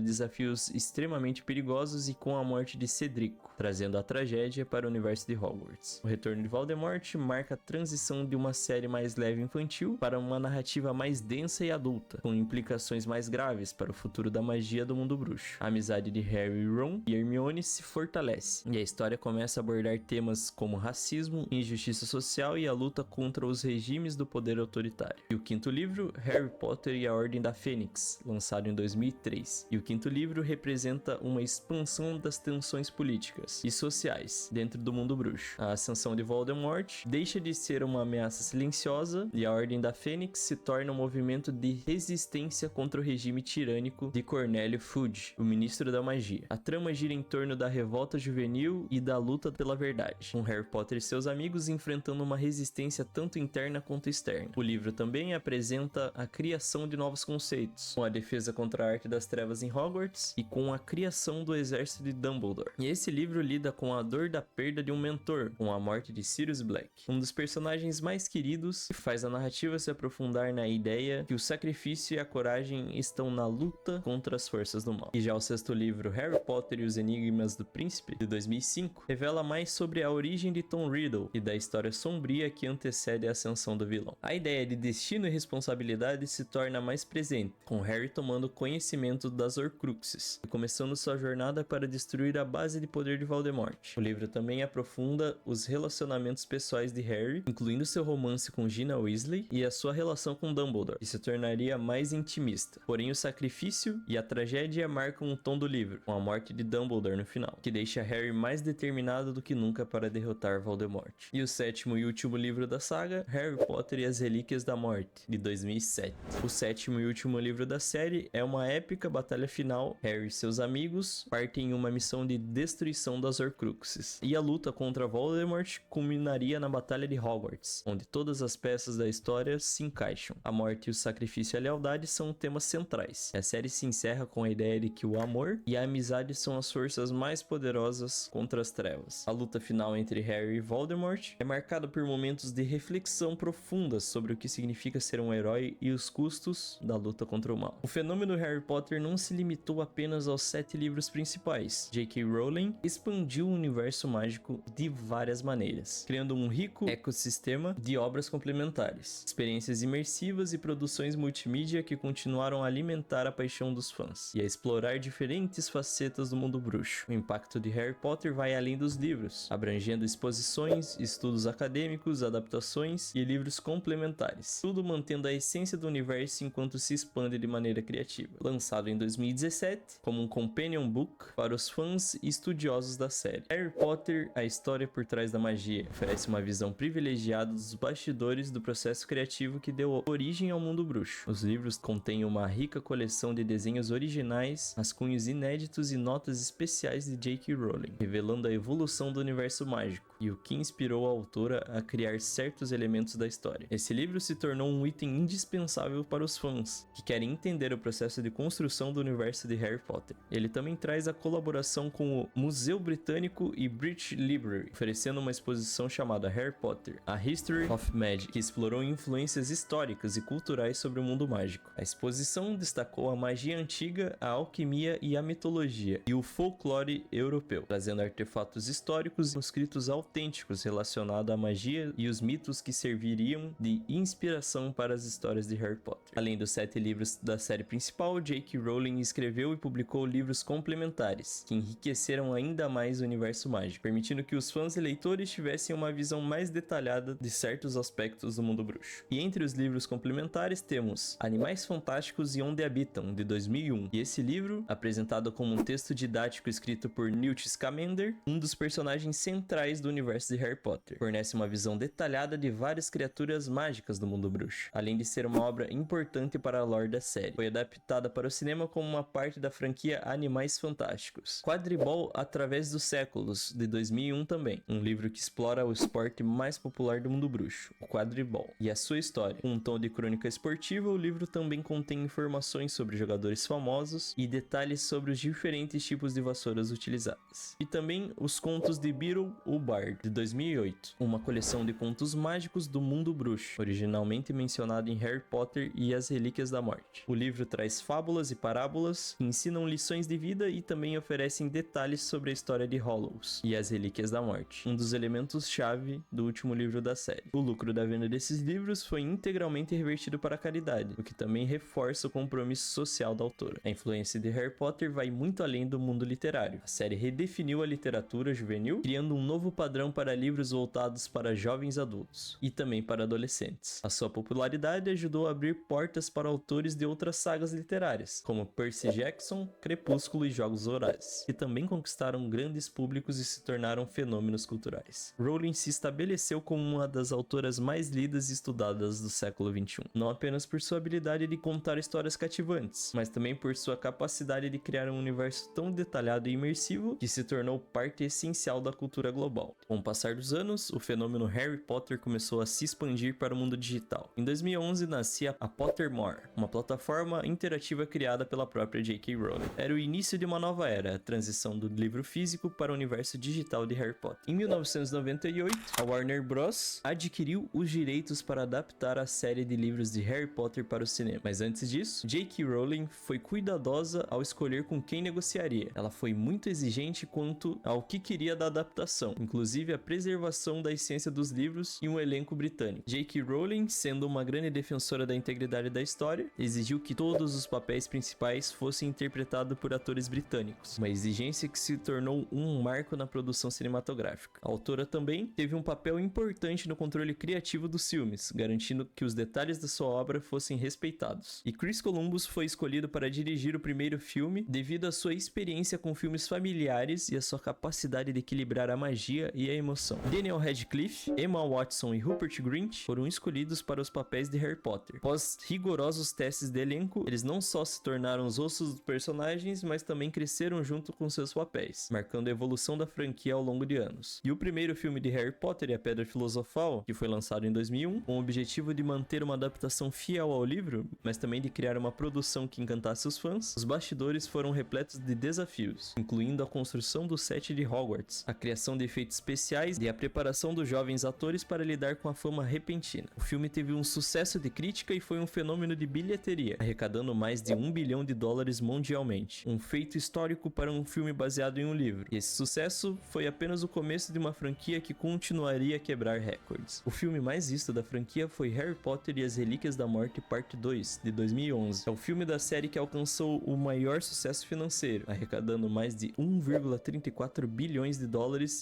desafios extremamente perigosos e com a morte de Cedrico, trazendo a tragédia para o universo de Hogwarts. O retorno de Voldemort marca a transição de uma série mais leve infantil para uma narrativa mais densa e adulta, com implicações mais graves para o futuro da magia do mundo bruxo. A amizade de Harry, Ron e Hermione se fortalece, e a história começa a abordar temas como racismo, injustiça social e a luta contra os regimes do poder autoritário. E o quinto livro, Harry Potter e a Ordem da Fênix, lançado em 2003. E o quinto livro representa uma expansão das tensões políticas e sociais dentro do mundo bruxo. A ascensão de Voldemort deixa de ser uma ameaça silenciosa e a Ordem da Fênix se torna um movimento de resistência contra o regime tirânico de Cornélio Fudge, o ministro da magia. A trama gira em torno da revolta juvenil e da luta pela verdade, com Harry Potter e seus amigos enfrentando uma resistência tanto interna quanto externa. O livro também apresenta a criação de novos conceitos, com a defesa contra a arte das trevas em Hogwarts e com a criação do exército de Dumbledore. E esse livro lida com a dor da perda de um mentor, com a morte de Sirius Black, um dos personagens mais queridos, e faz a narrativa se aprofundar na ideia que o sacrifício e a coragem estão na luta contra as forças do mal. E já o sexto livro, Harry Potter e os Enigmas do Príncipe, de 2005, revela mais sobre a origem de Tom Riddle e da história sombria que antecede a ascensão do vilão. A ideia de destino e responsabilidade se torna mais presente, com Harry tomando conhecimento das Horcruxes e começando sua jornada para destruir a base de poder de Voldemort. O livro também aprofunda os relacionamentos pessoais de Harry, incluindo seu romance com Gina Weasley e a sua relação com Dumbledore, que se tornaria mais intimista. Porém, o sacrifício e a tragédia marcam um tom do livro, com a morte de Dumbledore no final, que deixa Harry mais determinado do que nunca para derrotar Voldemort. E o sétimo e último livro da saga, Harry Potter e as Relíquias da Morte, de 2007. O sétimo e último livro da série é uma épica batalha final. Harry e seus amigos partem em uma missão de destruição das Horcruxes, e a luta contra Voldemort culminaria na Batalha de Hogwarts, onde todas as peças da história se encaixam. A morte, o sacrifício e a lealdade são temas centrais. A série se encerra com a ideia de que o amor e a amizade são as forças mais poderosas contra as trevas. A luta final entre Harry e Voldemort é marcada por momentos de reflexão profunda sobre o que significa ser um herói e os custos da luta contra o mal. O fenômeno Harry Potter não se limitou apenas aos 7 livros principais. J.K. Rowling expandiu o universo mágico de várias maneiras, criando um rico ecossistema de obras complementares, experiências imersivas e produções multimídia que continuaram a alimentar a paixão dos fãs e a explorar diferentes facetas do mundo bruxo. O impacto de Harry Potter vai além dos livros, abrangendo exposições, estudos acadêmicos, adaptações e livros complementares, tudo mantendo a essência do universo enquanto se expande de maneira criativa. Lançado em 2017 como um companion book para os fãs e estudiosos da série. Harry Potter, a história por trás da magia, oferece uma visão privilegiada dos bastidores do processo criativo que deu origem ao mundo bruxo. Os livros contêm uma rica coleção de desenhos originais, rascunhos inéditos e notas especiais de J.K. Rowling, revelando a evolução do universo mágico e o que inspirou a autora a criar certos elementos da história. Esse livro se tornou um item indispensável para os fãs que querem entender o processo de construção do universo de Harry Potter. Ele também traz a colaboração com o Museu Britânico e British Library, oferecendo uma exposição chamada Harry Potter: A History of Magic, que explorou influências históricas e culturais sobre o mundo mágico. A exposição destacou a magia antiga, a alquimia e a mitologia, e o folclore europeu, trazendo artefatos históricos e manuscritos autênticos relacionados à magia e os mitos que serviriam de inspiração para as histórias de Harry Potter. Além dos 7 livros da série principal, J.K. Rowling escreveu e publicou livros complementares, que enriqueceram ainda mais o universo mágico, permitindo que os fãs e leitores tivessem uma visão mais detalhada de certos aspectos do mundo bruxo. E entre os livros complementares temos Animais Fantásticos e Onde Habitam, de 2001. E esse livro, apresentado como um texto didático escrito por Newt Scamander, um dos personagens centrais do universo de Harry Potter, fornece uma visão detalhada de várias criaturas mágicas do mundo bruxo, além de ser uma obra importante para a lore da série. Foi adaptada para o cinema como uma parte da franquia Animais Fantásticos. Quadribol através dos séculos, de 2001 também, um livro que explora o esporte mais popular do mundo bruxo, o quadribol, e a sua história. Com um tom de crônica esportiva, o livro também contém informações sobre jogadores famosos e detalhes sobre os diferentes tipos de vassouras utilizadas. E também os contos de Beedle, o Bard, de 2008, uma coleção de contos mágicos do mundo bruxo, originalmente mencionado em Harry Potter e as Relíquias da Morte. O livro traz fábulas e parábolas que ensinam lições de vida e também oferecem detalhes sobre a história de Hallows e as Relíquias da Morte, um dos elementos-chave do último livro da série. O lucro da venda desses livros foi integralmente revertido para a caridade, o que também reforça o compromisso social da autora. A influência de Harry Potter vai muito além do mundo literário. A série redefiniu a literatura juvenil, criando um novo padrão para livros voltados para jovens adultos e também para adolescentes. A sua popularidade ajudou a abrir portas para autores de outras sagas literárias, como Percy Jackson, Crepúsculo e Jogos Vorazes, que também conquistaram grandes públicos e se tornaram fenômenos culturais. Rowling se estabeleceu como uma das autoras mais lidas e estudadas do século XXI, não apenas por sua habilidade de contar histórias cativantes, mas também por sua capacidade de criar um universo tão detalhado e imersivo que se tornou parte essencial da cultura global. Com o passar dos anos, o fenômeno Harry Potter começou a se expandir para o mundo digital. Em 2011 nascia a Pottermore, uma plataforma interativa criada pela própria J.K. Rowling. Era o início de uma nova era, a transição do livro físico para o universo digital de Harry Potter. Em 1998, a Warner Bros. Adquiriu os direitos para adaptar a série de livros de Harry Potter para o cinema. Mas antes disso, J.K. Rowling foi cuidadosa ao escolher com quem negociaria. Ela foi muito exigente quanto ao que queria da adaptação, inclusive a preservação da essência dos livros e um elenco britânico. J.K. Rowling, sendo uma grande defensora da integridade da história, exigiu que todos os papéis principais fossem interpretados por atores britânicos, uma exigência que se tornou um marco na produção cinematográfica. A autora também teve um papel importante no controle criativo dos filmes, garantindo que os detalhes da sua obra fossem respeitados. E Chris Columbus foi escolhido para dirigir o primeiro filme devido à sua experiência com filmes familiares e a sua capacidade de equilibrar a magia e a emoção. Daniel Radcliffe, Emma Watson e Rupert Grint foram escolhidos para os papéis de Harry Potter. Após rigorosos testes de elenco, eles não só se tornaram os ossos dos personagens, mas também cresceram junto com seus papéis, marcando a evolução da franquia ao longo de anos. E o primeiro filme de Harry Potter e a Pedra Filosofal, que foi lançado em 2001, com o objetivo de manter uma adaptação fiel ao livro, mas também de criar uma produção que encantasse os fãs, os bastidores foram repletos de desafios, incluindo a construção do set de Hogwarts, a criação de efeitos especiais e a preparação dos jovens atores para lidar com a fama repentina. O filme teve um sucesso de crítica e foi um fenômeno de bilheteria, arrecadando mais de $1 bilhão mundialmente, um feito histórico para um filme baseado em um livro. E esse sucesso foi apenas o começo de uma franquia que continuaria a quebrar recordes. O filme mais visto da franquia foi Harry Potter e as Relíquias da Morte Parte 2, de 2011. É o filme da série que alcançou o maior sucesso financeiro, arrecadando mais de $1,34 bilhões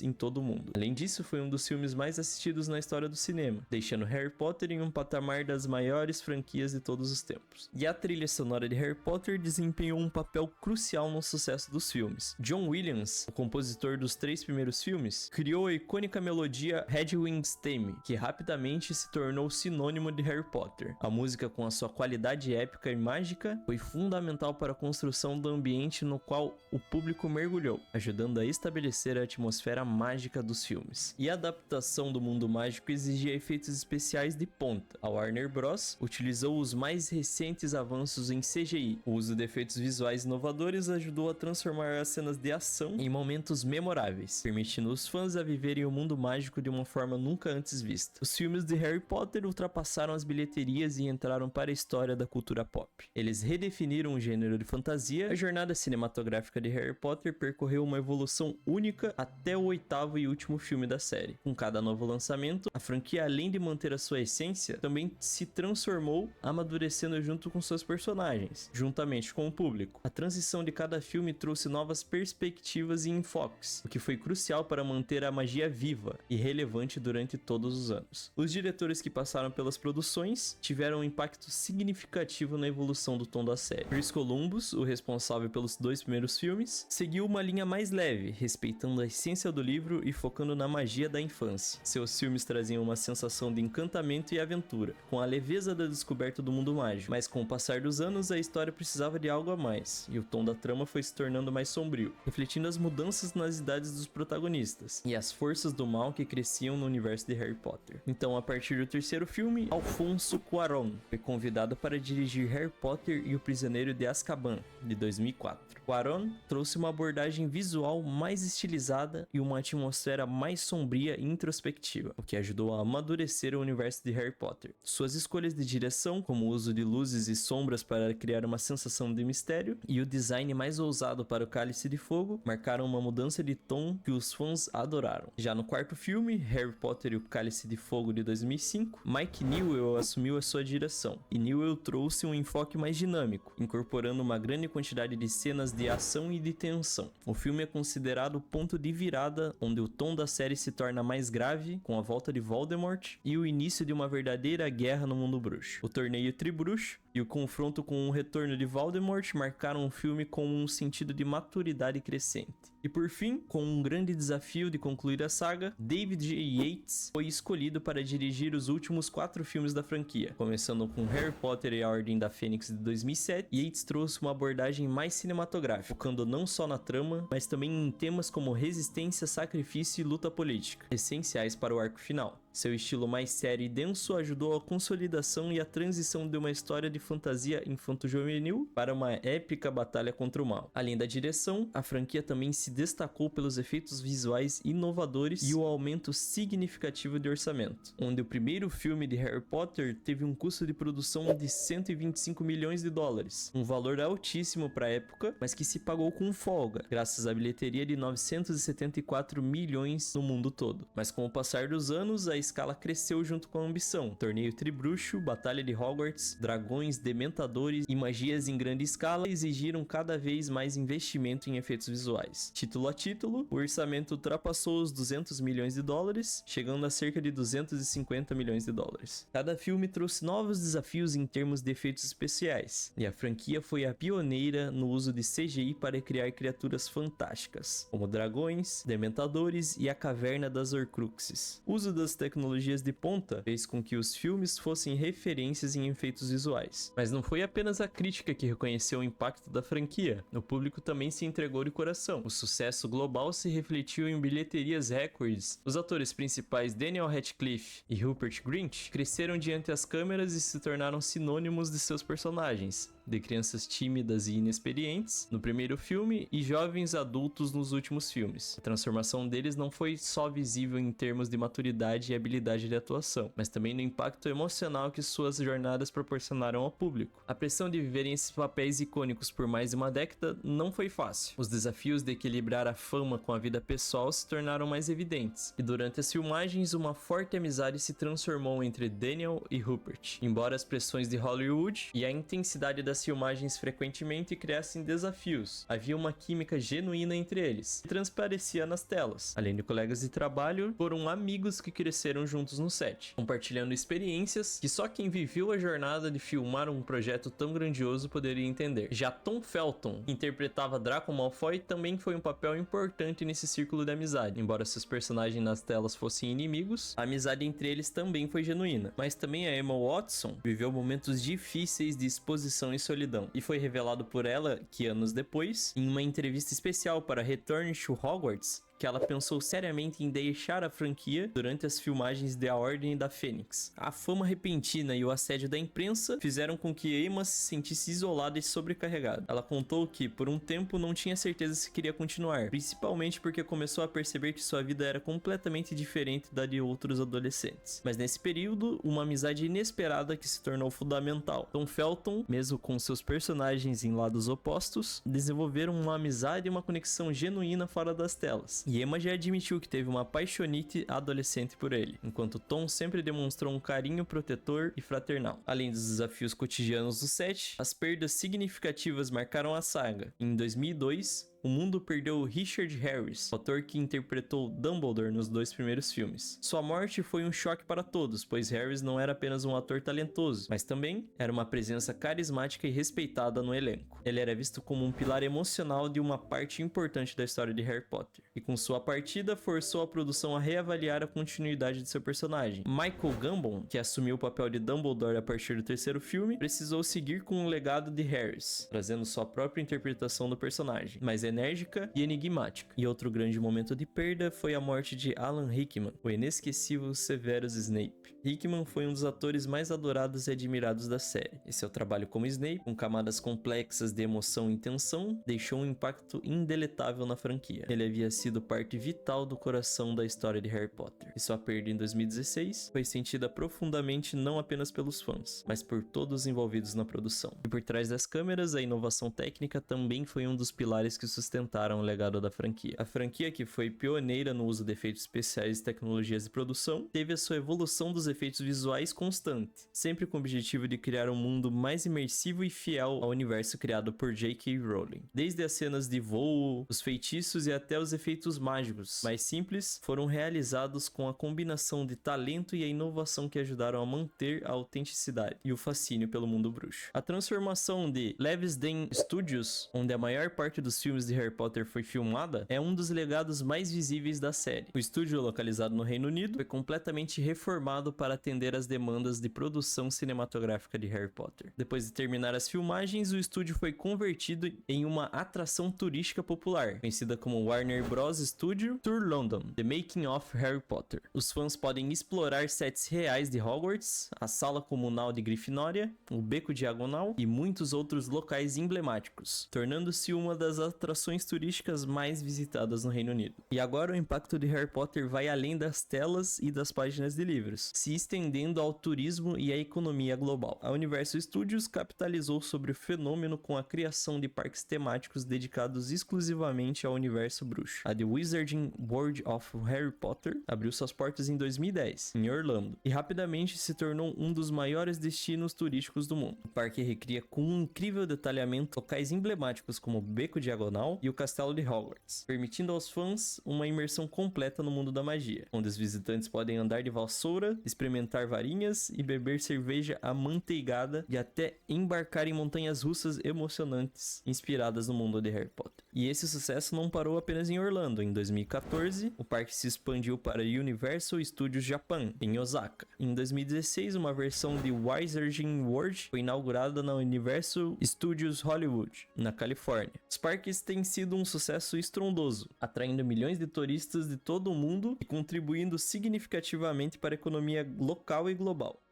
em todo o mundo. Além disso, foi um dos filmes mais assistidos na história do cinema, deixando Harry Potter em um patamar das maiores franquias de todos os tempos. anos. E a trilha sonora de Harry Potter desempenhou um papel crucial no sucesso dos filmes. John Williams, o compositor dos 3 primeiros filmes, criou a icônica melodia Hedwig's Theme, que rapidamente se tornou sinônimo de Harry Potter. A música, com a sua qualidade épica e mágica, foi fundamental para a construção do ambiente no qual o público mergulhou, ajudando a estabelecer a atmosfera mágica dos filmes. E a adaptação do mundo mágico exigia efeitos especiais de ponta. A Warner Bros. Utilizou os mais recentes avanços em CGI. O uso de efeitos visuais inovadores ajudou a transformar as cenas de ação em momentos memoráveis, permitindo os fãs a viverem o mundo mágico de uma forma nunca antes vista. Os filmes de Harry Potter ultrapassaram as bilheterias e entraram para a história da cultura pop. Eles redefiniram o gênero de fantasia. A jornada cinematográfica de Harry Potter percorreu uma evolução única até o 8º e último filme da série. Com cada novo lançamento, a franquia, além de manter a sua essência, também se transformou, amadurecendo junto com seus personagens, juntamente com o público. A transição de cada filme trouxe novas perspectivas e enfoques, o que foi crucial para manter a magia viva e relevante durante todos os anos. Os diretores que passaram pelas produções tiveram um impacto significativo na evolução do tom da série. Chris Columbus, o responsável pelos 2 primeiros filmes, seguiu uma linha mais leve, respeitando a essência do livro e focando na magia da infância. Seus filmes traziam uma sensação de encantamento e aventura, com a leveza da descoberta do mundo mágico, mas com o passar dos anos a história precisava de algo a mais, e o tom da trama foi se tornando mais sombrio, refletindo as mudanças nas idades dos protagonistas e as forças do mal que cresciam no universo de Harry Potter. Então, a partir do 3º filme, Alfonso Cuarón foi convidado para dirigir Harry Potter e o Prisioneiro de Azkaban, de 2004. Cuarón trouxe uma abordagem visual mais estilizada e uma atmosfera mais sombria e introspectiva, o que ajudou a amadurecer o universo de Harry Potter. Suas escolhas de direção, como o uso de luzes e sombras para criar uma sensação de mistério, e o design mais ousado para o Cálice de Fogo, marcaram uma mudança de tom que os fãs adoraram. Já no 4º filme, Harry Potter e o Cálice de Fogo, de 2005, Mike Newell assumiu a sua direção, e Newell trouxe um enfoque mais dinâmico, incorporando uma grande quantidade de cenas de ação e de tensão. O filme é considerado o ponto de virada, onde o tom da série se torna mais grave, com a volta de Voldemort e o início de uma verdadeira guerra no mundo bruxo. O torneio Tribruxo e o confronto com o retorno de Voldemort marcaram o filme com um sentido de maturidade crescente. E por fim, com um grande desafio de concluir a saga, David J. Yates foi escolhido para dirigir os últimos 4 filmes da franquia. Começando com Harry Potter e a Ordem da Fênix, de 2007, Yates trouxe uma abordagem mais cinematográfica, focando não só na trama, mas também em temas como resistência, sacrifício e luta política, essenciais para o arco final. Seu estilo mais sério e denso ajudou a consolidação e a transição de uma história de fantasia infanto-juvenil para uma épica batalha contra o mal. Além da direção, a franquia também se destacou pelos efeitos visuais inovadores e o aumento significativo de orçamento, onde o primeiro filme de Harry Potter teve um custo de produção de 125 milhões de dólares, um valor altíssimo para a época, mas que se pagou com folga, graças à bilheteria de 974 milhões no mundo todo. Mas com o passar dos anos, a escala cresceu junto com a ambição. Torneio Tribruxo, Batalha de Hogwarts, dragões, dementadores e magias em grande escala exigiram cada vez mais investimento em efeitos visuais. Título a título, o orçamento ultrapassou os 200 milhões de dólares, chegando a cerca de 250 milhões de dólares. Cada filme trouxe novos desafios em termos de efeitos especiais, e a franquia foi a pioneira no uso de CGI para criar criaturas fantásticas, como dragões, dementadores e a Caverna das Horcruxes. O uso das tecnologias de ponta fez com que os filmes fossem referências em efeitos visuais. Mas não foi apenas a crítica que reconheceu o impacto da franquia, o público também se entregou de coração. O sucesso global se refletiu em bilheterias recordes. Os atores principais Daniel Radcliffe e Rupert Grint cresceram diante das câmeras e se tornaram sinônimos de seus personagens, de crianças tímidas e inexperientes no primeiro filme e jovens adultos nos últimos filmes. A transformação deles não foi só visível em termos de maturidade e habilidade de atuação, mas também no impacto emocional que suas jornadas proporcionaram ao público. A pressão de viverem esses papéis icônicos por mais de uma década não foi fácil. Os desafios de equilibrar a fama com a vida pessoal se tornaram mais evidentes, e durante as filmagens uma forte amizade se transformou entre Daniel e Rupert. Embora as pressões de Hollywood e a intensidade das nas filmagens frequentemente e criassem desafios. Havia uma química genuína entre eles, que transparecia nas telas. Além de colegas de trabalho, foram amigos que cresceram juntos no set, compartilhando experiências que só quem viveu a jornada de filmar um projeto tão grandioso poderia entender. Já Tom Felton, que interpretava Draco Malfoy, também foi um papel importante nesse círculo de amizade. Embora seus personagens nas telas fossem inimigos, a amizade entre eles também foi genuína. Mas também a Emma Watson viveu momentos difíceis de exposição e solidão, e foi revelado por ela que anos depois, em uma entrevista especial para Return to Hogwarts, que ela pensou seriamente em deixar a franquia durante as filmagens de A Ordem da Fênix. A fama repentina e o assédio da imprensa fizeram com que Emma se sentisse isolada e sobrecarregada. Ela contou que, por um tempo, não tinha certeza se queria continuar, principalmente porque começou a perceber que sua vida era completamente diferente da de outros adolescentes. Mas nesse período, uma amizade inesperada que se tornou fundamental. Tom Felton, mesmo com seus personagens em lados opostos, desenvolveram uma amizade e uma conexão genuína fora das telas. E Emma já admitiu que teve uma paixonite adolescente por ele, enquanto Tom sempre demonstrou um carinho protetor e fraternal. Além dos desafios cotidianos do set, as perdas significativas marcaram a saga. Em 2002, o mundo perdeu Richard Harris, o ator que interpretou Dumbledore nos 2 primeiros filmes. Sua morte foi um choque para todos, pois Harris não era apenas um ator talentoso, mas também era uma presença carismática e respeitada no elenco. Ele era visto como um pilar emocional de uma parte importante da história de Harry Potter, e com sua partida forçou a produção a reavaliar a continuidade de seu personagem. Michael Gambon, que assumiu o papel de Dumbledore a partir do 3º filme, precisou seguir com o legado de Harris, trazendo sua própria interpretação do personagem, mas enérgica e enigmática. E outro grande momento de perda foi a morte de Alan Rickman, o inesquecível Severus Snape. Rickman foi um dos atores mais adorados e admirados da série, e seu trabalho como Snape, com camadas complexas de emoção e tensão, deixou um impacto indeletável na franquia. Ele havia sido parte vital do coração da história de Harry Potter, e sua perda em 2016 foi sentida profundamente não apenas pelos fãs, mas por todos os envolvidos na produção. E por trás das câmeras, a inovação técnica também foi um dos pilares que sustentaram o legado da franquia. A franquia, que foi pioneira no uso de efeitos especiais e tecnologias de produção, teve a sua evolução dos efeitos visuais constante, sempre com o objetivo de criar um mundo mais imersivo e fiel ao universo criado por J.K. Rowling. Desde as cenas de voo, os feitiços e até os efeitos mágicos mais simples foram realizados com a combinação de talento e a inovação que ajudaram a manter a autenticidade e o fascínio pelo mundo bruxo. A transformação de Leavesden Studios, onde a maior parte dos filmes de Harry Potter foi filmada, é um dos legados mais visíveis da série. O estúdio, localizado no Reino Unido, foi completamente reformado para atender às demandas de produção cinematográfica de Harry Potter. Depois de terminar as filmagens, o estúdio foi convertido em uma atração turística popular, conhecida como Warner Bros. Studio Tour London, The Making of Harry Potter. Os fãs podem explorar sets reais de Hogwarts, a sala comunal de Grifinória, o Beco Diagonal e muitos outros locais emblemáticos, tornando-se uma das atrações turísticas mais visitadas no Reino Unido. E agora o impacto de Harry Potter vai além das telas e das páginas de livros, se estendendo ao turismo e à economia global. A Universal Studios capitalizou sobre o fenômeno com a criação de parques temáticos dedicados exclusivamente ao universo bruxo. A The Wizarding World of Harry Potter abriu suas portas em 2010, em Orlando, e rapidamente se tornou um dos maiores destinos turísticos do mundo. O parque recria com um incrível detalhamento locais emblemáticos como o Beco Diagonal e o Castelo de Hogwarts, permitindo aos fãs uma imersão completa no mundo da magia, onde os visitantes podem andar de vassoura, experimentar varinhas e beber cerveja amanteigada e até embarcar em montanhas russas emocionantes inspiradas no mundo de Harry Potter. E esse sucesso não parou apenas em Orlando. Em 2014, o parque se expandiu para Universal Studios Japan, em Osaka. Em 2016, uma versão de Wizarding World foi inaugurada na Universal Studios Hollywood, na Califórnia. Os parques têm sido um sucesso estrondoso, atraindo milhões de turistas de todo o mundo e contribuindo significativamente para a economia local e global.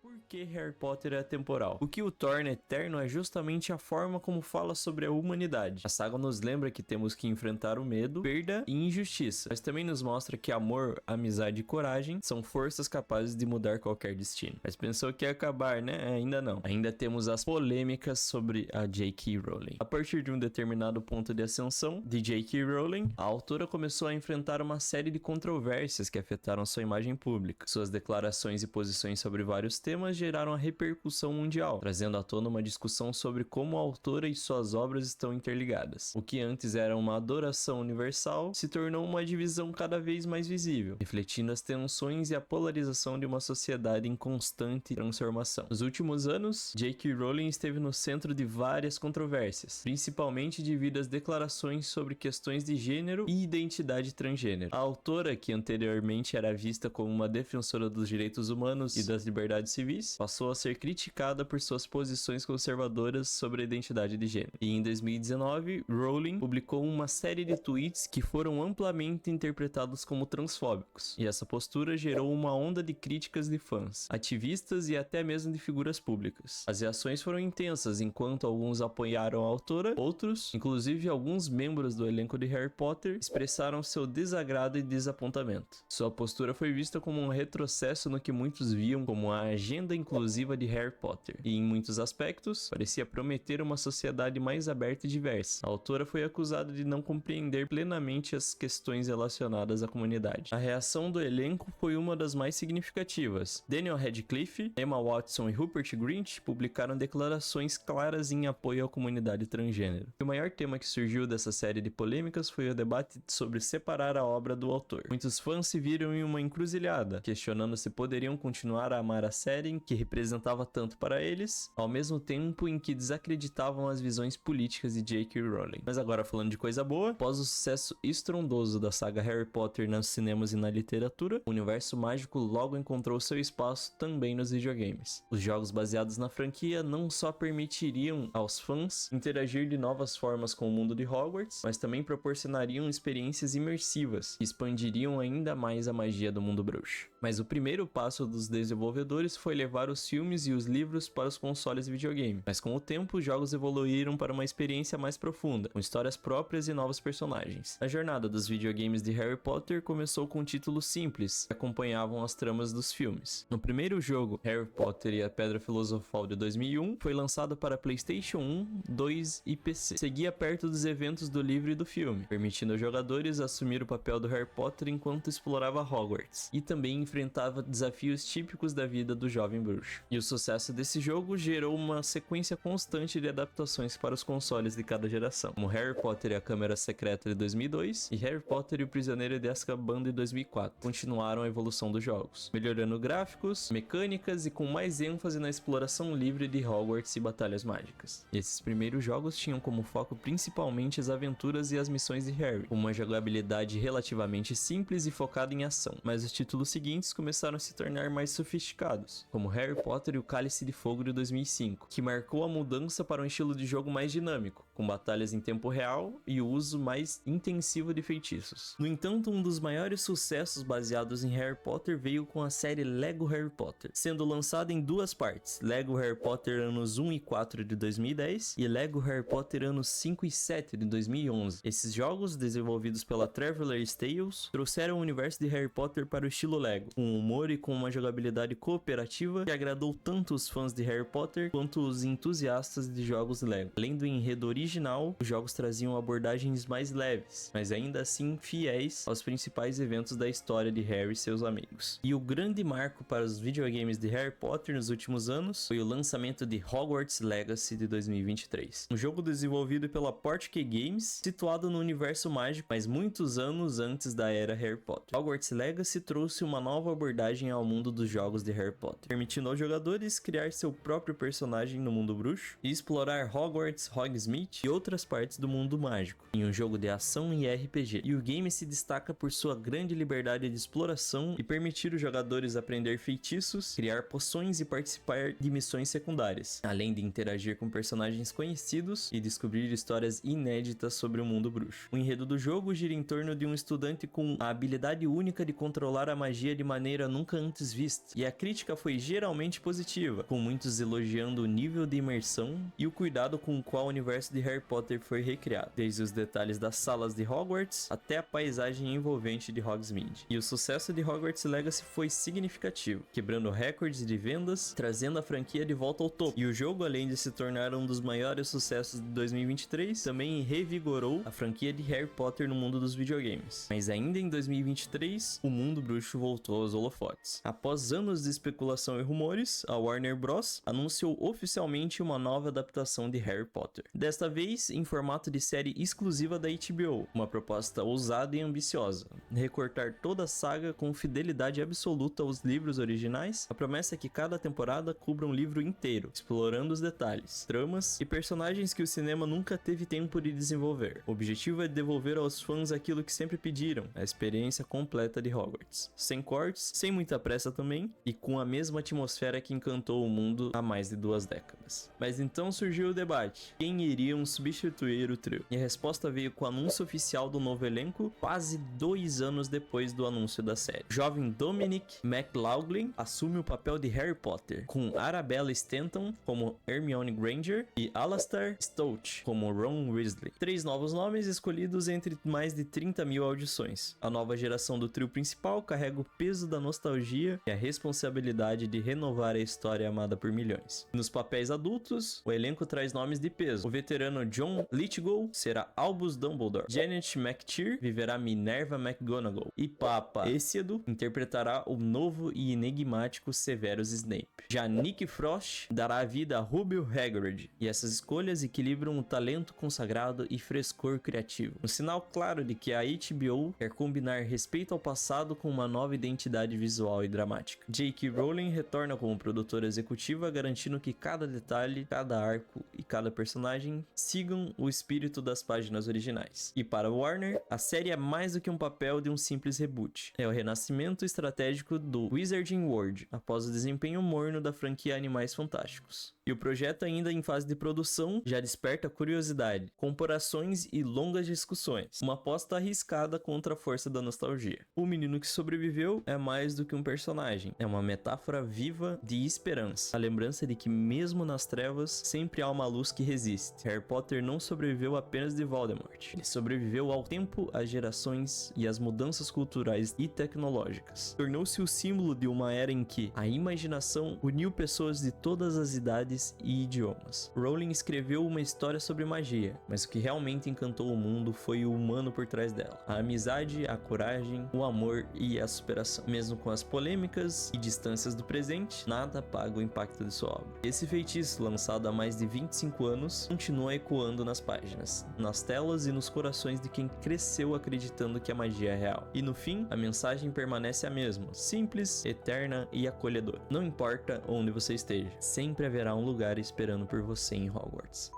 Por que Harry Potter é atemporal? O que o torna eterno é justamente a forma como fala sobre a humanidade. A saga nos lembra que temos que enfrentar o medo, perda e injustiça, mas também nos mostra que amor, amizade e coragem são forças capazes de mudar qualquer destino. Mas pensou que ia acabar, né? Ainda não. Ainda temos as polêmicas sobre a J.K. Rowling. A partir de um determinado ponto de ascensão de J.K. Rowling, a autora começou a enfrentar uma série de controvérsias que afetaram sua imagem pública. Suas declarações e posições sobre vários temas temas geraram a repercussão mundial, trazendo à tona uma discussão sobre como a autora e suas obras estão interligadas. O que antes era uma adoração universal se tornou uma divisão cada vez mais visível, refletindo as tensões e a polarização de uma sociedade em constante transformação. Nos últimos anos, J.K. Rowling esteve no centro de várias controvérsias, principalmente devido às declarações sobre questões de gênero e identidade transgênero. A autora, que anteriormente era vista como uma defensora dos direitos humanos e das liberdades civis, passou a ser criticada por suas posições conservadoras sobre a identidade de gênero. E em 2019, Rowling publicou uma série de tweets que foram amplamente interpretados como transfóbicos, e essa postura gerou uma onda de críticas de fãs, ativistas e até mesmo de figuras públicas. As reações foram intensas, enquanto alguns apoiaram a autora, outros, inclusive alguns membros do elenco de Harry Potter, expressaram seu desagrado e desapontamento. Sua postura foi vista como um retrocesso no que muitos viam como a agenda inclusiva de Harry Potter, e em muitos aspectos, parecia prometer uma sociedade mais aberta e diversa. A autora foi acusada de não compreender plenamente as questões relacionadas à comunidade. A reação do elenco foi uma das mais significativas. Daniel Radcliffe, Emma Watson e Rupert Grint publicaram declarações claras em apoio à comunidade transgênero. O maior tema que surgiu dessa série de polêmicas foi o debate sobre separar a obra do autor. Muitos fãs se viram em uma encruzilhada, questionando se poderiam continuar a amar a série que representava tanto para eles, ao mesmo tempo em que desacreditavam as visões políticas de J.K. Rowling. Mas agora falando de coisa boa, após o sucesso estrondoso da saga Harry Potter nos cinemas e na literatura, o universo mágico logo encontrou seu espaço também nos videogames. Os jogos baseados na franquia não só permitiriam aos fãs interagir de novas formas com o mundo de Hogwarts, mas também proporcionariam experiências imersivas que expandiriam ainda mais a magia do mundo bruxo. Mas o primeiro passo dos desenvolvedores foi levar os filmes e os livros para os consoles de videogame. Mas com o tempo, os jogos evoluíram para uma experiência mais profunda, com histórias próprias e novos personagens. A jornada dos videogames de Harry Potter começou com títulos simples, que acompanhavam as tramas dos filmes. No primeiro jogo, Harry Potter e a Pedra Filosofal de 2001, foi lançado para PlayStation 1, 2 e PC. Seguia perto dos eventos do livro e do filme, permitindo aos jogadores assumir o papel do Harry Potter enquanto explorava Hogwarts, e também enfrentava desafios típicos da vida do jovem bruxo. E o sucesso desse jogo gerou uma sequência constante de adaptações para os consoles de cada geração, como Harry Potter e a Câmara Secreta de 2002 e Harry Potter e o Prisioneiro de Azkaban de 2004. Continuaram a evolução dos jogos, melhorando gráficos, mecânicas e com mais ênfase na exploração livre de Hogwarts e batalhas mágicas. E esses primeiros jogos tinham como foco principalmente as aventuras e as missões de Harry, com uma jogabilidade relativamente simples e focada em ação, mas os títulos seguintes começaram a se tornar mais sofisticados, como Harry Potter e o Cálice de Fogo de 2005, que marcou a mudança para um estilo de jogo mais dinâmico, com batalhas em tempo real e o uso mais intensivo de feitiços. No entanto, um dos maiores sucessos baseados em Harry Potter veio com a série Lego Harry Potter, sendo lançada em duas partes, Lego Harry Potter anos 1 e 4 de 2010 e Lego Harry Potter anos 5 e 7 de 2011. Esses jogos, desenvolvidos pela Traveler's Tales, trouxeram o universo de Harry Potter para o estilo Lego, com humor e com uma jogabilidade cooperativa que agradou tanto os fãs de Harry Potter quanto os entusiastas de jogos Lego. Além do enredo original, os jogos traziam abordagens mais leves, mas ainda assim fiéis aos principais eventos da história de Harry e seus amigos. E o grande marco para os videogames de Harry Potter nos últimos anos foi o lançamento de Hogwarts Legacy de 2023, um jogo desenvolvido pela Portkey Games, situado no universo mágico, mas muitos anos antes da era Harry Potter. Hogwarts Legacy trouxe uma nova abordagem ao mundo dos jogos de Harry Potter, permitindo aos jogadores criar seu próprio personagem no mundo bruxo e explorar Hogwarts, Hogsmeade e outras partes do mundo mágico, em um jogo de ação e RPG. E o game se destaca por sua grande liberdade de exploração e permitir os jogadores aprender feitiços, criar poções e participar de missões secundárias, além de interagir com personagens conhecidos e descobrir histórias inéditas sobre o mundo bruxo. O enredo do jogo gira em torno de um estudante com a habilidade única de controlar a magia de maneira nunca antes vista, e a crítica foi geralmente positiva, com muitos elogiando o nível de imersão e o cuidado com o qual o universo de Harry Potter foi recriado, desde os detalhes das salas de Hogwarts até a paisagem envolvente de Hogsmeade. E o sucesso de Hogwarts Legacy foi significativo, quebrando recordes de vendas, trazendo a franquia de volta ao topo. E o jogo, além de se tornar um dos maiores sucessos de 2023, também revigorou a franquia de Harry Potter no mundo dos videogames. Mas ainda em 2023, o mundo bruxo voltou aos holofotes. Após anos de especulação especulação e rumores, a Warner Bros. Anunciou oficialmente uma nova adaptação de Harry Potter. Desta vez em formato de série exclusiva da HBO, uma proposta ousada e ambiciosa. Recortar toda a saga com fidelidade absoluta aos livros originais, a promessa é que cada temporada cubra um livro inteiro, explorando os detalhes, tramas e personagens que o cinema nunca teve tempo de desenvolver. O objetivo é devolver aos fãs aquilo que sempre pediram, a experiência completa de Hogwarts. Sem cortes, sem muita pressa também, e com a mesma atmosfera que encantou o mundo há mais de 2 décadas. Mas então surgiu o debate: quem iriam substituir o trio? E a resposta veio com o anúncio oficial do novo elenco, quase 2 anos depois do anúncio da série. Jovem Dominic McLaughlin assume o papel de Harry Potter, com Arabella Stanton como Hermione Granger e Alastor Stout como Ron Weasley. 3 novos nomes escolhidos entre mais de 30 mil audições. A nova geração do trio principal carrega o peso da nostalgia e a responsabilidade de renovar a história amada por milhões. Nos papéis adultos, o elenco traz nomes de peso. O veterano John Lithgow será Albus Dumbledore. Janet McTeer viverá Minerva McGonagall. E Papa Essiedo interpretará o novo e enigmático Severus Snape. Já Nick Frost dará vida a Rubio Hagrid. E essas escolhas equilibram o talento consagrado e frescor criativo. Um sinal claro de que a HBO quer combinar respeito ao passado com uma nova identidade visual e dramática. J.K. Rowling retorna como produtora executiva, garantindo que cada detalhe, cada arco e cada personagem sigam o espírito das páginas originais. E para Warner, a série é mais do que um papel de um simples reboot. É o renascimento estratégico do Wizarding World, após o desempenho morno da franquia Animais Fantásticos. E o projeto, ainda em fase de produção, já desperta curiosidade, comparações e longas discussões. Uma aposta arriscada contra a força da nostalgia. O menino que sobreviveu é mais do que um personagem, é uma metáfora viva de esperança. A lembrança de que mesmo nas trevas, sempre há uma luz que resiste. Harry Potter não sobreviveu apenas de Voldemort. Ele sobreviveu ao tempo, às gerações e às mudanças culturais e tecnológicas. Tornou-se o símbolo de uma era em que a imaginação uniu pessoas de todas as idades e idiomas. Rowling escreveu uma história sobre magia, mas o que realmente encantou o mundo foi o humano por trás dela. A amizade, a coragem, o amor e a superação. Mesmo com as polêmicas e distâncias do presente, nada apaga o impacto de sua obra. Esse feitiço, lançado há mais de 25 anos, continua ecoando nas páginas, nas telas e nos corações de quem cresceu acreditando que a magia é real. E no fim, a mensagem permanece a mesma, simples, eterna e acolhedora. Não importa onde você esteja, sempre haverá um lugar esperando por você em Hogwarts.